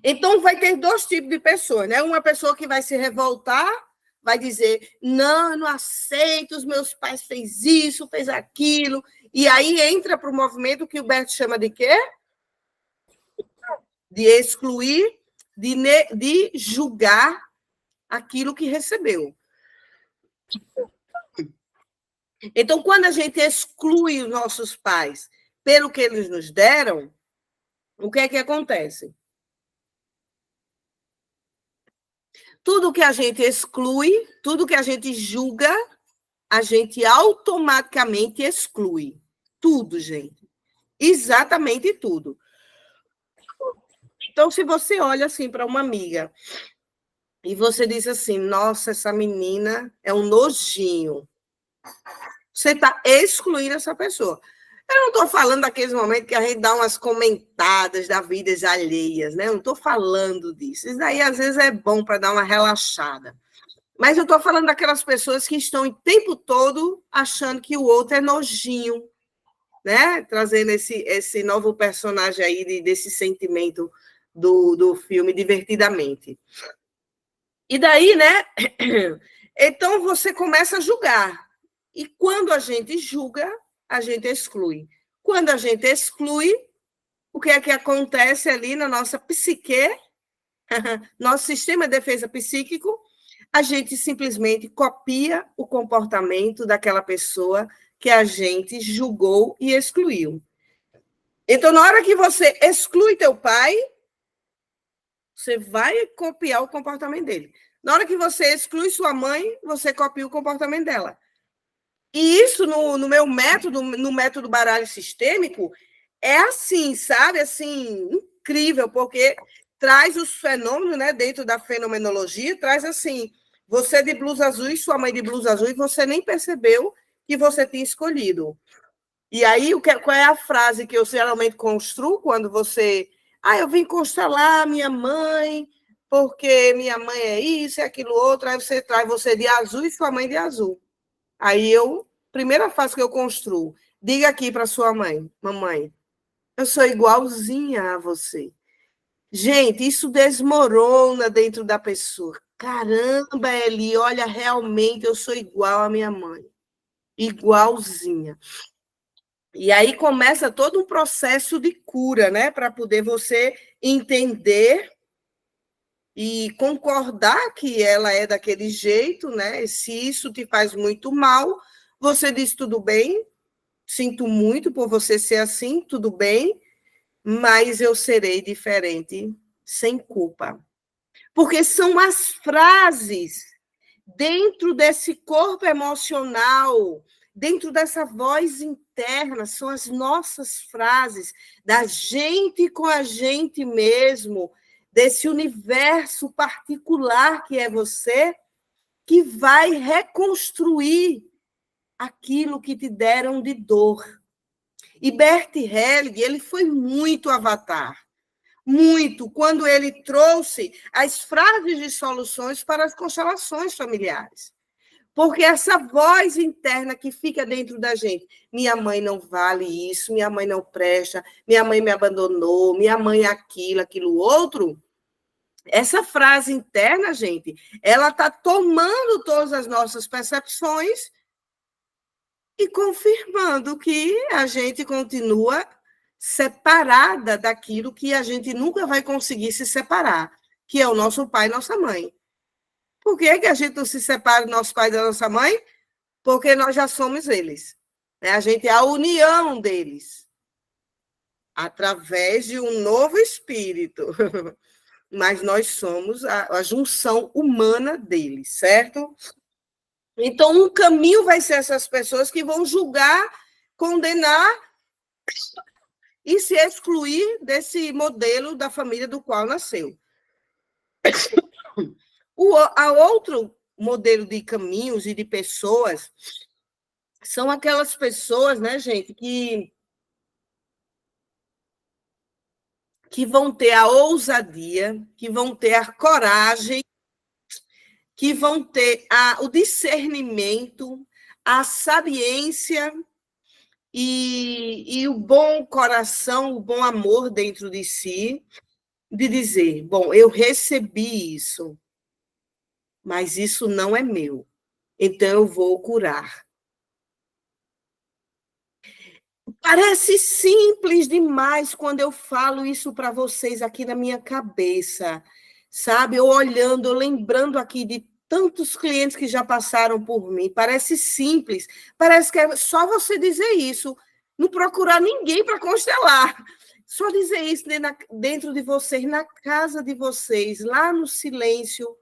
Então, vai ter dois tipos de pessoas, né? Uma pessoa que vai se revoltar, vai dizer, não, eu não aceito, os meus pais fez isso, fez aquilo. E aí entra para o movimento que o Berto chama de quê? De excluir, de julgar aquilo que recebeu. Então, quando a gente exclui os nossos pais pelo que eles nos deram, o que é que acontece? Tudo que a gente exclui, tudo que a gente julga, a gente automaticamente exclui. Tudo, gente. Exatamente tudo. Então, se você olha assim para uma amiga e você diz assim, nossa, essa menina é um nojinho, você está excluindo essa pessoa. Eu não estou falando daqueles momentos que a gente dá umas comentadas da vida alheias, né? Eu não estou falando disso. Isso daí, às vezes, é bom para dar uma relaxada. Mas eu estou falando daquelas pessoas que estão o tempo todo achando que o outro é nojinho, né? Trazendo esse novo personagem aí desse sentimento do filme Divertidamente. E daí, né? Então, você começa a julgar. E quando a gente julga, a gente exclui. Quando a gente exclui, o que é que acontece ali na nossa psique, nosso sistema de defesa psíquico? A gente simplesmente copia o comportamento daquela pessoa que a gente julgou e excluiu. Então, na hora que você exclui teu pai, você vai copiar o comportamento dele. Na hora que você exclui sua mãe, você copia o comportamento dela. E isso no meu método, no método baralho sistêmico, é assim, sabe? Assim, incrível, porque traz os fenômenos, né, dentro da fenomenologia, traz assim, você de blusa azul e sua mãe de blusa azul, e você nem percebeu que você tinha escolhido. E aí, qual é a frase que eu geralmente construo quando você Ah, eu vim constelar minha mãe, porque minha mãe é isso, é aquilo outro, aí você traz você de azul e sua mãe de azul. Aí primeira fase que eu construo, diga aqui para sua mãe, mamãe, eu sou igualzinha a você. Gente, isso desmorona dentro da pessoa. Caramba, Eli, olha, realmente eu sou igual à minha mãe. Igualzinha. E aí começa todo um processo de cura, né? Para poder você entender e concordar que ela é daquele jeito, né? E se isso te faz muito mal, você diz tudo bem, sinto muito por você ser assim, tudo bem, mas eu serei diferente, sem culpa. Porque são as frases dentro desse corpo emocional, dentro dessa voz interna, são as nossas frases da gente com a gente mesmo, desse universo particular que é você, que vai reconstruir aquilo que te deram de dor. E Bert Helling, ele foi muito avatar. Muito, quando ele trouxe as frases de soluções para as constelações familiares. Porque essa voz interna que fica dentro da gente, minha mãe não vale isso, minha mãe não presta, minha mãe me abandonou, minha mãe é aquilo, aquilo outro, essa frase interna, gente, ela está tomando todas as nossas percepções e confirmando que a gente continua separada daquilo que a gente nunca vai conseguir se separar, que é o nosso pai e nossa mãe. Por que a gente não se separa do nosso pai e da nossa mãe? Porque nós já somos eles. A gente é a união deles, através de um novo espírito. Mas nós somos a junção humana deles, certo? Então, um caminho vai ser essas pessoas que vão julgar, condenar e se excluir desse modelo da família do qual nasceu. A outro modelo de caminhos e de pessoas são aquelas pessoas, né, gente, que vão ter a ousadia, que vão ter a coragem, que vão ter o discernimento, a sabiência e o bom coração, o bom amor dentro de si, de dizer, bom, eu recebi isso, mas isso não é meu, então eu vou curar. Parece simples demais quando eu falo isso para vocês aqui na minha cabeça, sabe? Eu olhando, eu lembrando aqui de tantos clientes que já passaram por mim. Parece simples, parece que é só você dizer isso, não procurar ninguém para constelar. Só dizer isso dentro de vocês, na casa de vocês, lá no silêncio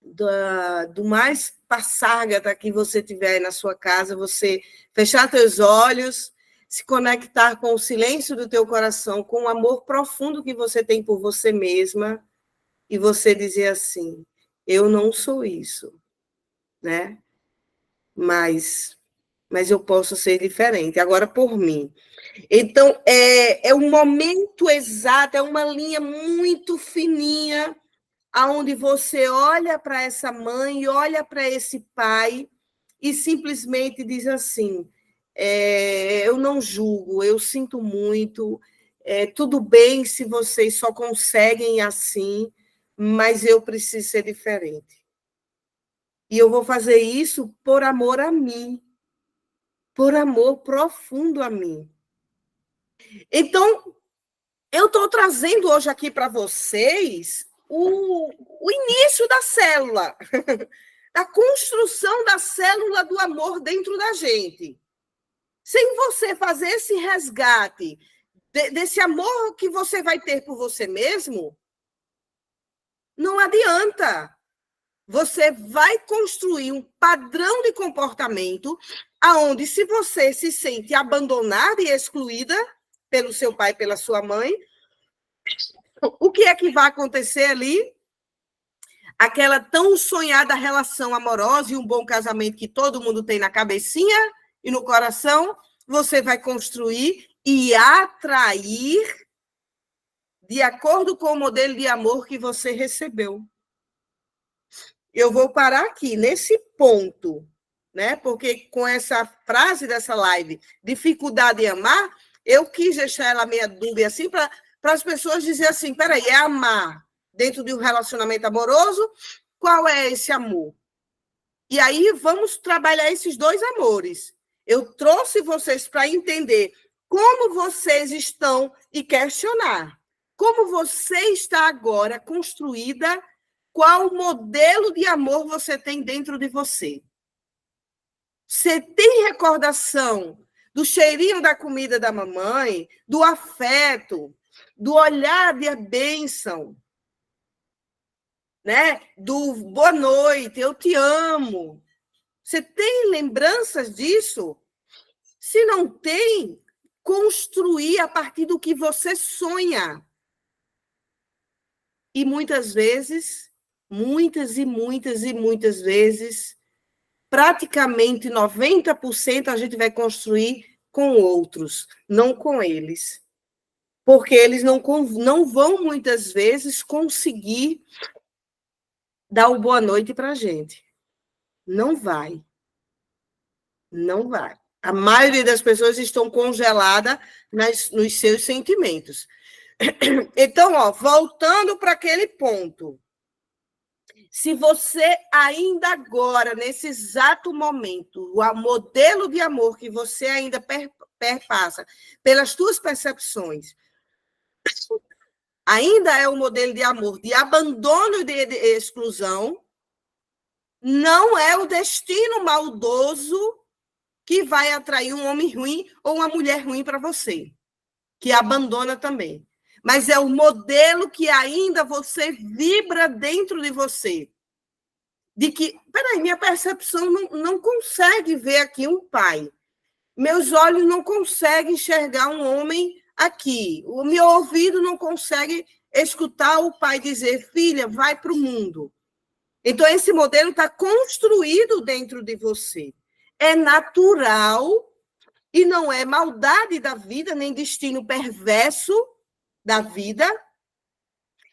do mais passárgata que você tiver na sua casa, você fechar teus olhos, se conectar com o silêncio do teu coração, com o amor profundo que você tem por você mesma, e você dizer assim, eu não sou isso, né? Mas eu posso ser diferente, agora por mim. Então, é um momento exato, é uma linha muito fininha, aonde você olha para essa mãe, olha para esse pai e simplesmente diz assim, eu não julgo, eu sinto muito, tudo bem se vocês só conseguem assim, mas eu preciso ser diferente. E eu vou fazer isso por amor a mim, por amor profundo a mim. Então, eu estou trazendo hoje aqui para vocês o início da célula, da construção da célula do amor dentro da gente. Sem você fazer esse resgate desse amor que você vai ter por você mesmo, não adianta. Você vai construir um padrão de comportamento aonde, se você se sente abandonada e excluída pelo seu pai, pela sua mãe, o que é que vai acontecer ali? Aquela tão sonhada relação amorosa e um bom casamento que todo mundo tem na cabecinha e no coração, você vai construir e atrair de acordo com o modelo de amor que você recebeu. Eu vou parar aqui, nesse ponto, né? Porque com essa frase dessa live, dificuldade em amar, eu quis deixar ela meia dúbia assim, para as pessoas dizerem assim, peraí, é amar dentro de um relacionamento amoroso? Qual é esse amor? E aí vamos trabalhar esses dois amores. Eu trouxe vocês para entender como vocês estão e questionar. Como você está agora construída, qual modelo de amor você tem dentro de você? Você tem recordação do cheirinho da comida da mamãe, do afeto, do olhar de bênção, né? Do boa noite, eu te amo. Você tem lembranças disso? Se não tem, construir a partir do que você sonha. E muitas vezes, muitas e muitas e muitas vezes, praticamente 90% a gente vai construir com outros, não com eles. Porque eles não vão, muitas vezes, conseguir dar o boa noite para a gente. Não vai. Não vai. A maioria das pessoas estão congeladas nos seus sentimentos. Então, voltando para aquele ponto. Se você ainda agora, nesse exato momento, o modelo de amor que você ainda perpassa pelas suas percepções, ainda é o modelo de amor de abandono e de exclusão, não é o destino maldoso que vai atrair um homem ruim ou uma mulher ruim para você, que abandona também. Mas é o modelo que ainda você vibra dentro de você. De que, peraí, minha percepção não consegue ver aqui um pai. Meus olhos não conseguem enxergar um homem aqui. O meu ouvido não consegue escutar o pai dizer, filha, vai para o mundo. Então, esse modelo está construído dentro de você. É natural e não é maldade da vida, nem destino perverso da vida.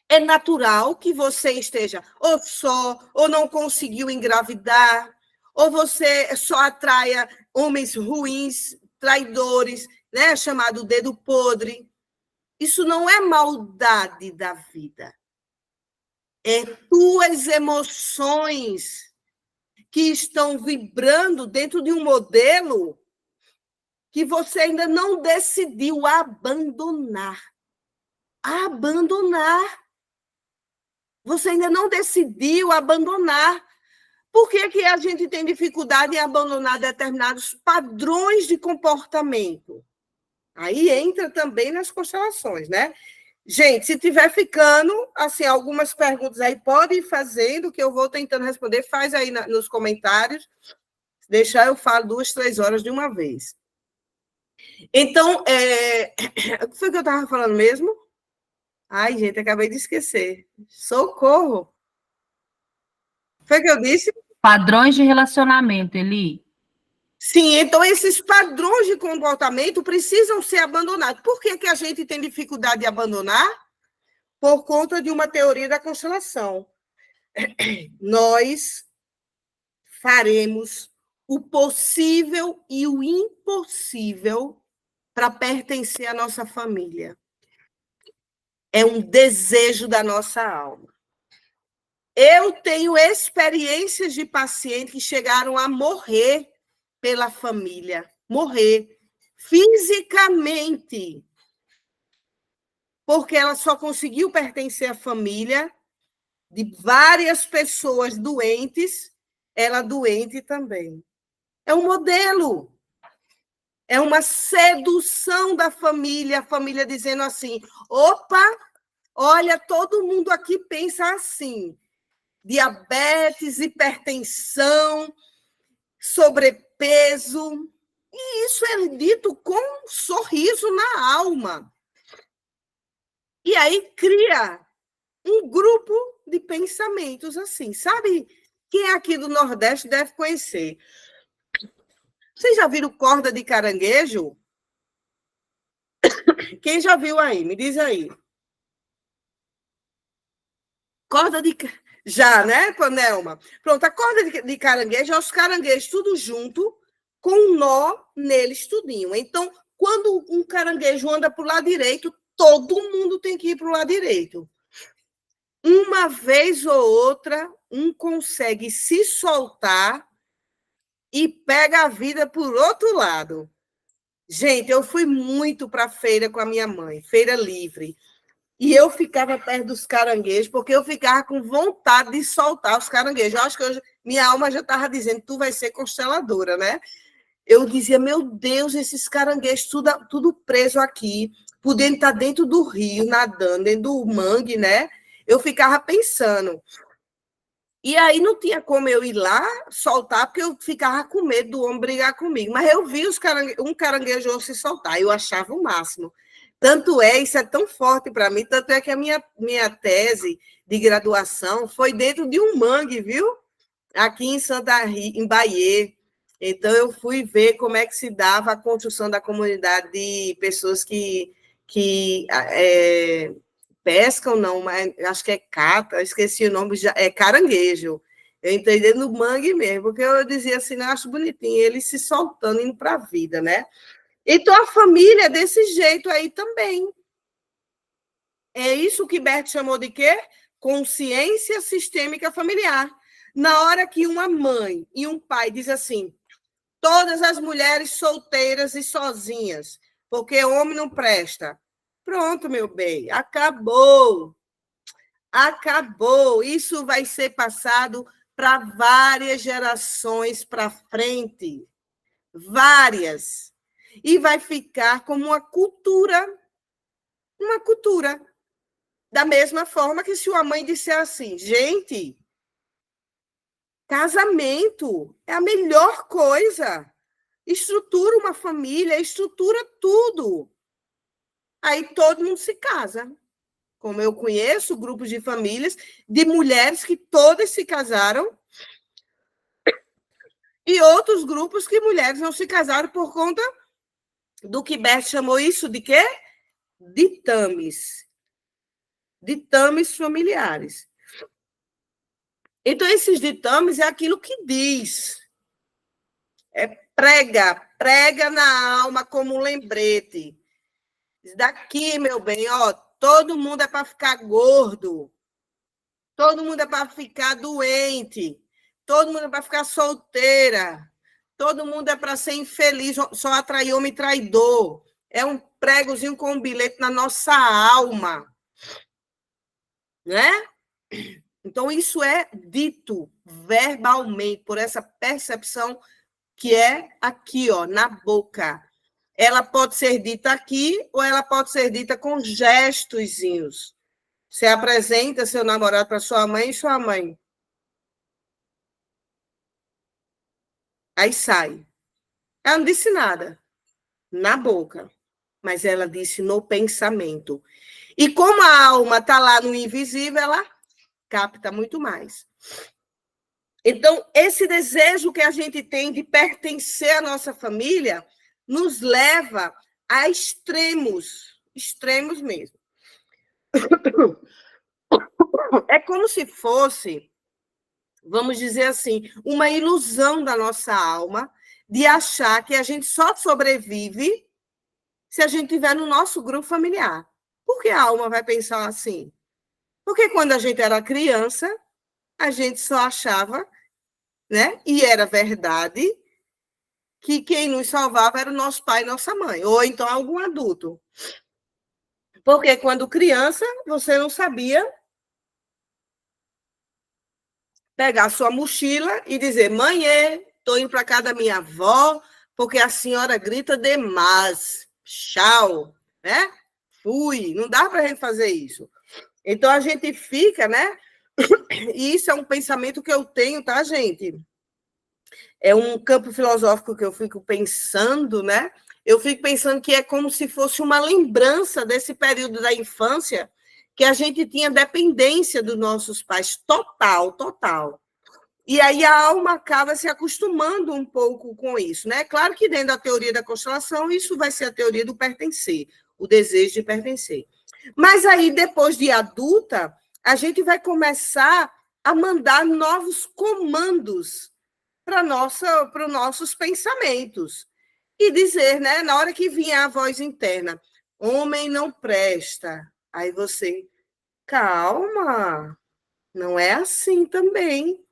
É natural que você esteja ou só, ou não conseguiu engravidar, ou você só atraia homens ruins, traidores, né? Chamado dedo podre. Isso não é maldade da vida. É tuas emoções que estão vibrando dentro de um modelo que você ainda não decidiu abandonar. Abandonar. Você ainda não decidiu abandonar. Por que, que a gente tem dificuldade em abandonar determinados padrões de comportamento? Aí entra também nas constelações, né? Gente, se tiver ficando, assim, algumas perguntas aí, pode ir fazendo, que eu vou tentando responder. Faz aí nos comentários. Deixar eu falo 2, 3 horas de uma vez. Então, o que foi que eu estava falando mesmo? Ai, gente, acabei de esquecer. Socorro! Foi o que eu disse? Padrões de relacionamento, Eli. Sim, então esses padrões de comportamento precisam ser abandonados. Por que, que a gente tem dificuldade de abandonar? Por conta de uma teoria da constelação. Nós faremos o possível e o impossível para pertencer à nossa família. É um desejo da nossa alma. Eu tenho experiências de pacientes que chegaram a morrer pela família, morrer fisicamente, porque ela só conseguiu pertencer à família de várias pessoas doentes, ela doente também. É um modelo. É uma sedução da família, a família dizendo assim, opa, olha, todo mundo aqui pensa assim, diabetes, hipertensão, sobrepeso, e isso é dito com um sorriso na alma. E aí cria um grupo de pensamentos assim, sabe? Quem aqui do Nordeste deve conhecer. Vocês já viram corda de caranguejo? Quem já viu aí? Me diz aí. corda de... Já, né, Panelma? Pronto, a corda de caranguejo é os caranguejos tudo junto, com um nó neles tudinho. Então, quando um caranguejo anda para o lado direito, todo mundo tem que ir para o lado direito. Uma vez ou outra, um consegue se soltar e pega a vida por outro lado. Gente, eu fui muito para a feira com a minha mãe, feira livre. E eu ficava perto dos caranguejos, porque eu ficava com vontade de soltar os caranguejos. Eu acho que minha alma já estava dizendo, tu vai ser consteladora, né? Eu dizia, meu Deus, esses caranguejos tudo preso aqui, podendo estar dentro do rio, nadando, dentro do mangue, né? Eu ficava pensando. E aí não tinha como eu ir lá soltar, porque eu ficava com medo do homem brigar comigo. Mas eu vi um caranguejo se soltar, eu achava o máximo. Tanto é, isso é tão forte para mim, tanto é que a minha tese de graduação foi dentro de um mangue, viu? Aqui em Santa Rita, em Bahia. Então, eu fui ver como é que se dava a construção da comunidade de pessoas que pescam, não, mas acho que é cata, esqueci o nome, é caranguejo. Eu entendi no mangue mesmo, porque eu dizia assim, não, acho bonitinho, ele se soltando, indo para a vida, né? Então, a família é desse jeito aí também. É isso que Bert chamou de quê? Consciência sistêmica familiar. Na hora que uma mãe e um pai diz assim, todas as mulheres solteiras e sozinhas, porque homem não presta. Pronto, meu bem, acabou. Acabou. Isso vai ser passado para várias gerações para frente. Várias. E vai ficar como uma cultura. Uma cultura. Da mesma forma que se uma mãe disser assim, gente, casamento é a melhor coisa. Estrutura uma família, estrutura tudo. Aí todo mundo se casa. Como eu conheço grupos de famílias de mulheres que todas se casaram e outros grupos que mulheres não se casaram por conta do que Bert chamou isso de quê? Ditames. Ditames familiares. Então, esses ditames é aquilo que diz. É prega na alma como um lembrete. Daqui, meu bem, ó, todo mundo é para ficar gordo. Todo mundo é para ficar doente. Todo mundo é para ficar solteira. Todo mundo é para ser infeliz, só atrair homem traidor. É um pregozinho com um bilhete na nossa alma. Né? Então, isso é dito verbalmente, por essa percepção que é aqui, ó, na boca. Ela pode ser dita aqui ou ela pode ser dita com gestozinhos. Você apresenta seu namorado para sua mãe e sua mãe. Aí sai. Ela não disse nada na boca, mas ela disse no pensamento. E como a alma está lá no invisível, ela capta muito mais. Então, esse desejo que a gente tem de pertencer à nossa família nos leva a extremos, extremos mesmo. É como se fosse, vamos dizer assim, uma ilusão da nossa alma de achar que a gente só sobrevive se a gente estiver no nosso grupo familiar. Por que a alma vai pensar assim? Porque quando a gente era criança, a gente só achava, né? E era verdade, que quem nos salvava era o nosso pai e nossa mãe, ou então algum adulto. Porque quando criança, você não sabia pegar sua mochila e dizer, mãe, estou indo para casa da minha avó, porque a senhora grita demais. Tchau, né? Fui. Não dá para a gente fazer isso. Então, a gente fica, né? E isso é um pensamento que eu tenho, tá, gente? É um campo filosófico que eu fico pensando, né? Eu fico pensando que é como se fosse uma lembrança desse período da infância que a gente tinha dependência dos nossos pais, total, total. E aí a alma acaba se acostumando um pouco com isso, né? Claro que dentro da teoria da constelação, isso vai ser a teoria do pertencer, o desejo de pertencer. Mas aí, depois de adulta, a gente vai começar a mandar novos comandos para os nossos pensamentos. E dizer, né, na hora que vier a voz interna, homem não presta. Aí você, calma, não é assim também.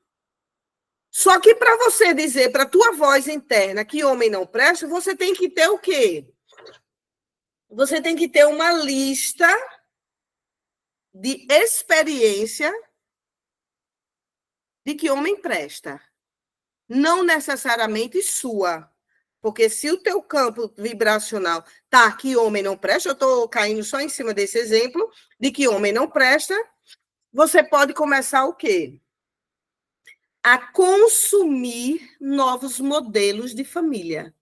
Só que para você dizer para a tua voz interna que homem não presta, você tem que ter o quê? Você tem que ter uma lista de experiência de que homem presta. Não necessariamente sua. Porque se o teu campo vibracional tá que homem não presta, eu estou caindo só em cima desse exemplo, de que homem não presta, você pode começar o quê? A consumir novos modelos de família.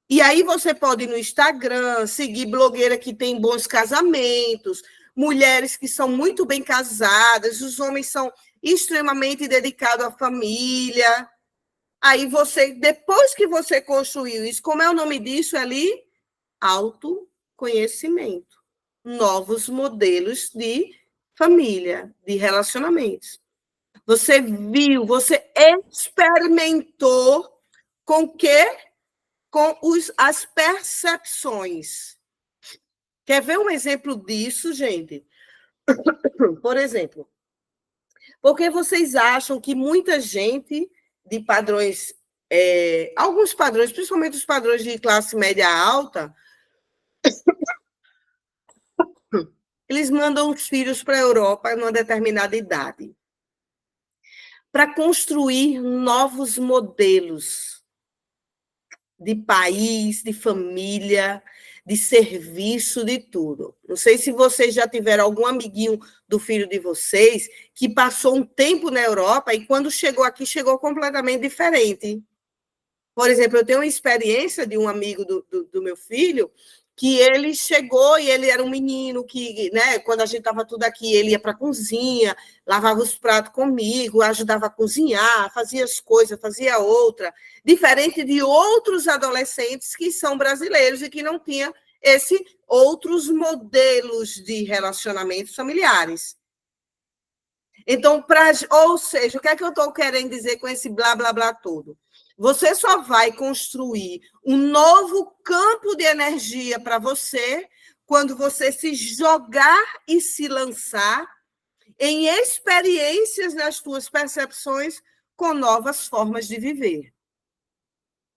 E aí você pode ir no Instagram, seguir blogueira que tem bons casamentos, mulheres que são muito bem casadas, os homens são extremamente dedicados à família. Aí você, depois que você construiu isso, como é o nome disso ali? Autoconhecimento. Novos modelos de família, de relacionamentos. Você viu, você experimentou com o quê? Com as percepções. Quer ver um exemplo disso, gente? Por exemplo, porque vocês acham que muita gente de padrões, alguns padrões, principalmente os padrões de classe média alta, eles mandam os filhos para a Europa numa determinada idade para construir novos modelos de país, de família, de serviço, de tudo. Não sei se vocês já tiveram algum amiguinho do filho de vocês que passou um tempo na Europa e quando chegou aqui, chegou completamente diferente. Por exemplo, eu tenho uma experiência de um amigo do meu filho que ele chegou e ele era um menino que, né, quando a gente estava tudo aqui, ele ia para a cozinha, lavava os pratos comigo, ajudava a cozinhar, fazia as coisas, fazia outra, diferente de outros adolescentes que são brasileiros e que não tinham esses outros modelos de relacionamentos familiares. Então, ou seja, o que é que eu estou querendo dizer com esse blá, blá, blá todo? Você só vai construir um novo campo de energia para você quando você se jogar e se lançar em experiências nas suas percepções com novas formas de viver.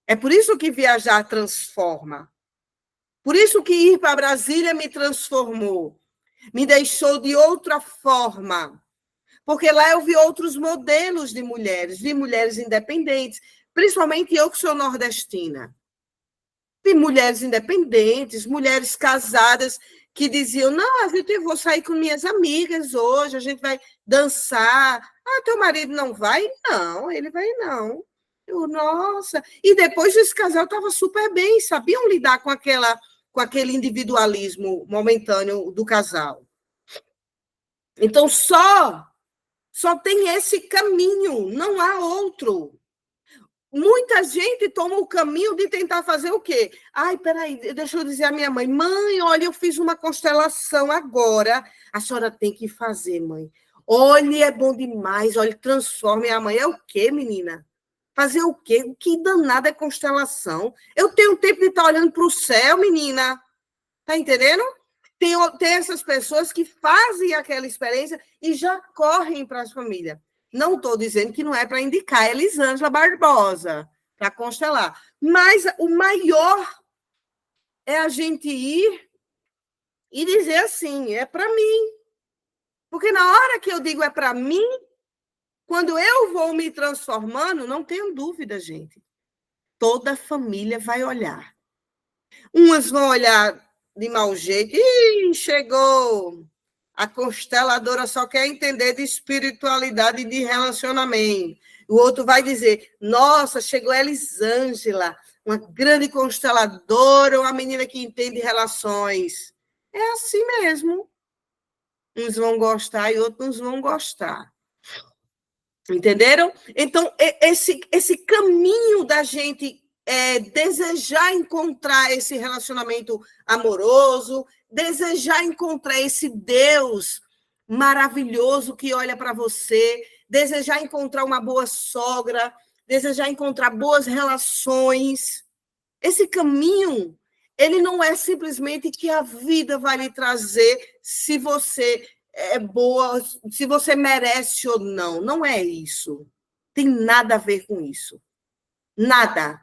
É por isso que viajar transforma. Por isso que ir para Brasília me transformou. Me deixou de outra forma. Porque lá eu vi outros modelos de mulheres independentes, principalmente eu que sou nordestina. Vi mulheres independentes, mulheres casadas que diziam, não, eu vou sair com minhas amigas hoje, a gente vai dançar. Ah, teu marido não vai? Não, ele vai não. Eu, nossa. E depois esse casal estava super bem, sabiam lidar com aquele individualismo momentâneo do casal. Então, só tem esse caminho, não há outro. Muita gente toma o caminho de tentar fazer o quê? Ai, peraí, deixa eu dizer à minha mãe, mãe, olha, eu fiz uma constelação agora, a senhora tem que fazer, mãe. Olha, é bom demais, olha, transforme a mãe. É o quê, menina? Fazer o quê? O que danada é constelação? Eu tenho tempo de estar olhando para o céu, menina. Tá entendendo? Tem essas pessoas que fazem aquela experiência e já correm para as famílias. Não estou dizendo que não é para indicar a Elisângela Barbosa para constelar, mas o maior é a gente ir e dizer assim, é para mim. Porque na hora que eu digo é para mim, quando eu vou me transformando, não tenho dúvida, gente. Toda a família vai olhar. Umas vão olhar de mau jeito. Ih, chegou! A consteladora só quer entender de espiritualidade e de relacionamento. O outro vai dizer, nossa, chegou a Elisângela, uma grande consteladora, uma menina que entende relações. É assim mesmo. Uns vão gostar e outros não vão gostar. Entenderam? Então, esse caminho da gente desejar encontrar esse relacionamento amoroso, desejar encontrar esse Deus maravilhoso que olha para você, desejar encontrar uma boa sogra, desejar encontrar boas relações. Esse caminho, ele não é simplesmente que a vida vai lhe trazer se você é boa, se você merece ou não. Não é isso. Tem nada a ver com isso. Nada.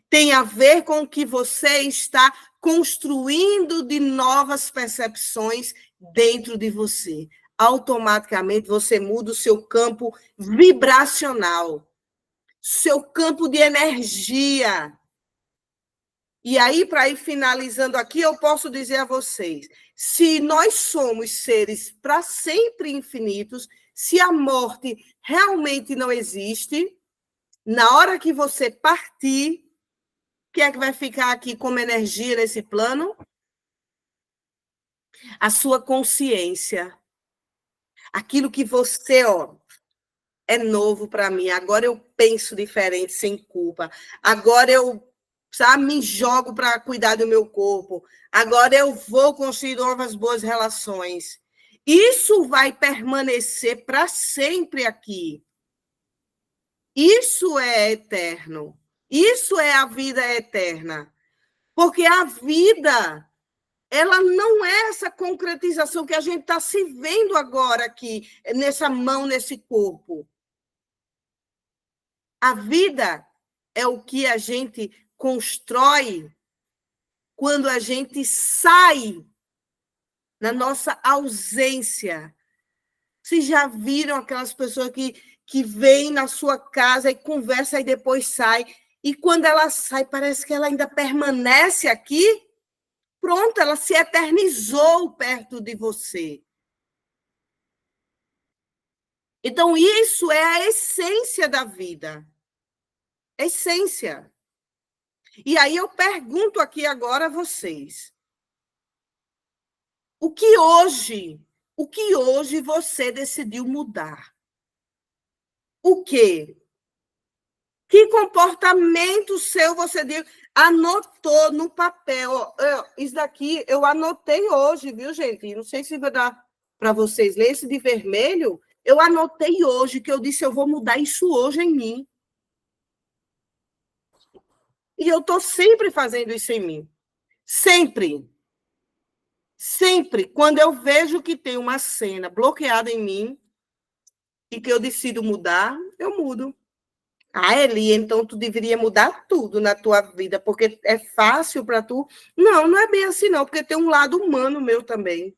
Tem a ver com o que você está construindo de novas percepções dentro de você. Automaticamente você muda o seu campo vibracional, seu campo de energia. E aí, para ir finalizando aqui, eu posso dizer a vocês, se nós somos seres para sempre infinitos, se a morte realmente não existe, na hora que você partir, o que é que vai ficar aqui como energia nesse plano? A sua consciência. Aquilo que você, é novo para mim. Agora eu penso diferente, sem culpa. Agora eu, sabe, me jogo para cuidar do meu corpo. Agora eu vou construir novas boas relações. Isso vai permanecer para sempre aqui. Isso é eterno. Isso é a vida eterna. Porque a vida, ela não é essa concretização que a gente está se vendo agora aqui, nessa mão, nesse corpo. A vida é o que a gente constrói quando a gente sai na nossa ausência. Vocês já viram aquelas pessoas que vêm na sua casa e conversam e depois sai? E quando ela sai, parece que ela ainda permanece aqui? Pronto, ela se eternizou perto de você. Então, isso é a essência da vida. Essência. E aí eu pergunto aqui agora a vocês. O que hoje você decidiu mudar? O quê? Que comportamento seu você anotou no papel? Isso daqui eu anotei hoje, viu, gente? Não sei se vai dar para vocês ler esse de vermelho. Eu anotei hoje que eu disse eu vou mudar isso hoje em mim. E eu estou sempre fazendo isso em mim. Sempre. Sempre. Quando eu vejo que tem uma cena bloqueada em mim e que eu decido mudar, eu mudo. Ah, Eli, então tu deveria mudar tudo na tua vida, porque é fácil para tu. Não, não é bem assim, não, porque tem um lado humano meu também.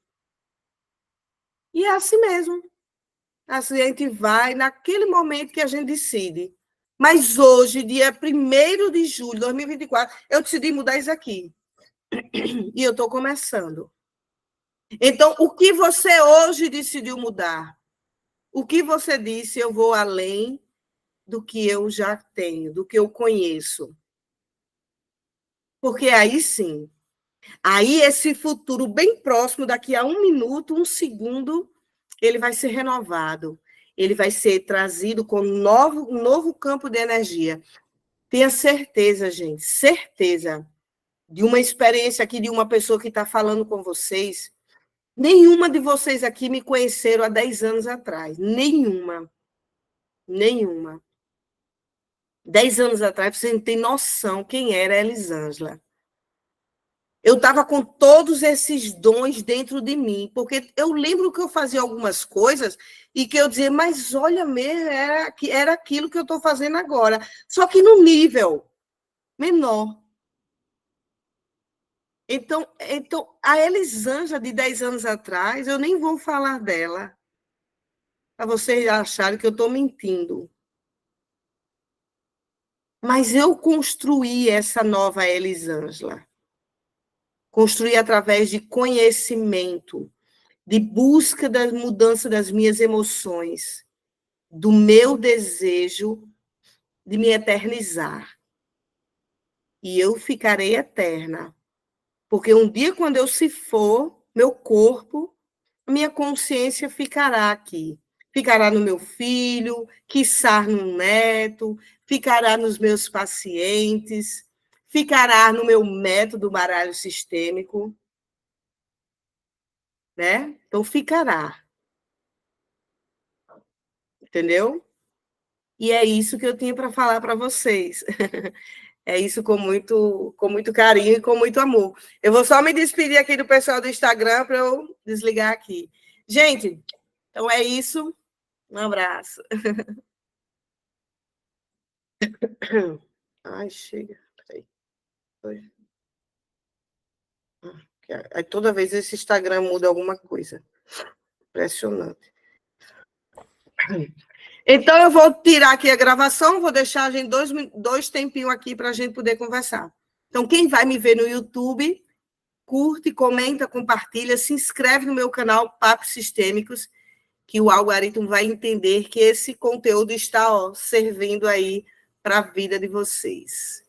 E é assim mesmo. Assim a gente vai naquele momento que a gente decide. Mas hoje, dia 1º de julho de 2024, eu decidi mudar isso aqui. E eu estou começando. Então, o que você hoje decidiu mudar? O que você disse, eu vou além do que eu já tenho, do que eu conheço. Porque aí sim, aí esse futuro bem próximo, daqui a 1 minuto, 1 segundo, ele vai ser renovado. Ele vai ser trazido com um novo campo de energia. Tenha certeza, gente, certeza, de uma experiência aqui de uma pessoa que está falando com vocês. Nenhuma de vocês aqui me conheceram há 10 anos atrás. Nenhuma. Nenhuma. 10 anos atrás, você não tem noção quem era a Elisângela. Eu estava com todos esses dons dentro de mim, porque eu lembro que eu fazia algumas coisas e que eu dizia, mas olha mesmo, era aquilo que eu estou fazendo agora, só que no nível menor. Então a Elisângela de 10 anos atrás, eu nem vou falar dela, para vocês acharem que eu estou mentindo. Mas eu construí essa nova Elisângela. Construí através de conhecimento, de busca da mudança das minhas emoções, do meu desejo de me eternizar. E eu ficarei eterna. Porque um dia, quando eu se for, meu corpo, minha consciência ficará aqui. Ficará no meu filho, quiçá no neto, ficará nos meus pacientes, ficará no meu método baralho sistêmico, né? Então, ficará. entendeu? E é isso que eu tinha para falar para vocês. É isso com muito carinho e com muito amor. Eu vou só me despedir aqui do pessoal do Instagram para eu desligar aqui. Gente, então é isso. Um abraço. Ai, chega. Peraí. Aí toda vez esse Instagram muda alguma coisa. Impressionante. Então, eu vou tirar aqui a gravação, vou deixar a gente dois tempinhos aqui para a gente poder conversar. Então, quem vai me ver no YouTube, curte, comenta, compartilha, se inscreve no meu canal Papos Sistêmicos, que o algoritmo vai entender que esse conteúdo está servindo aí para a vida de vocês.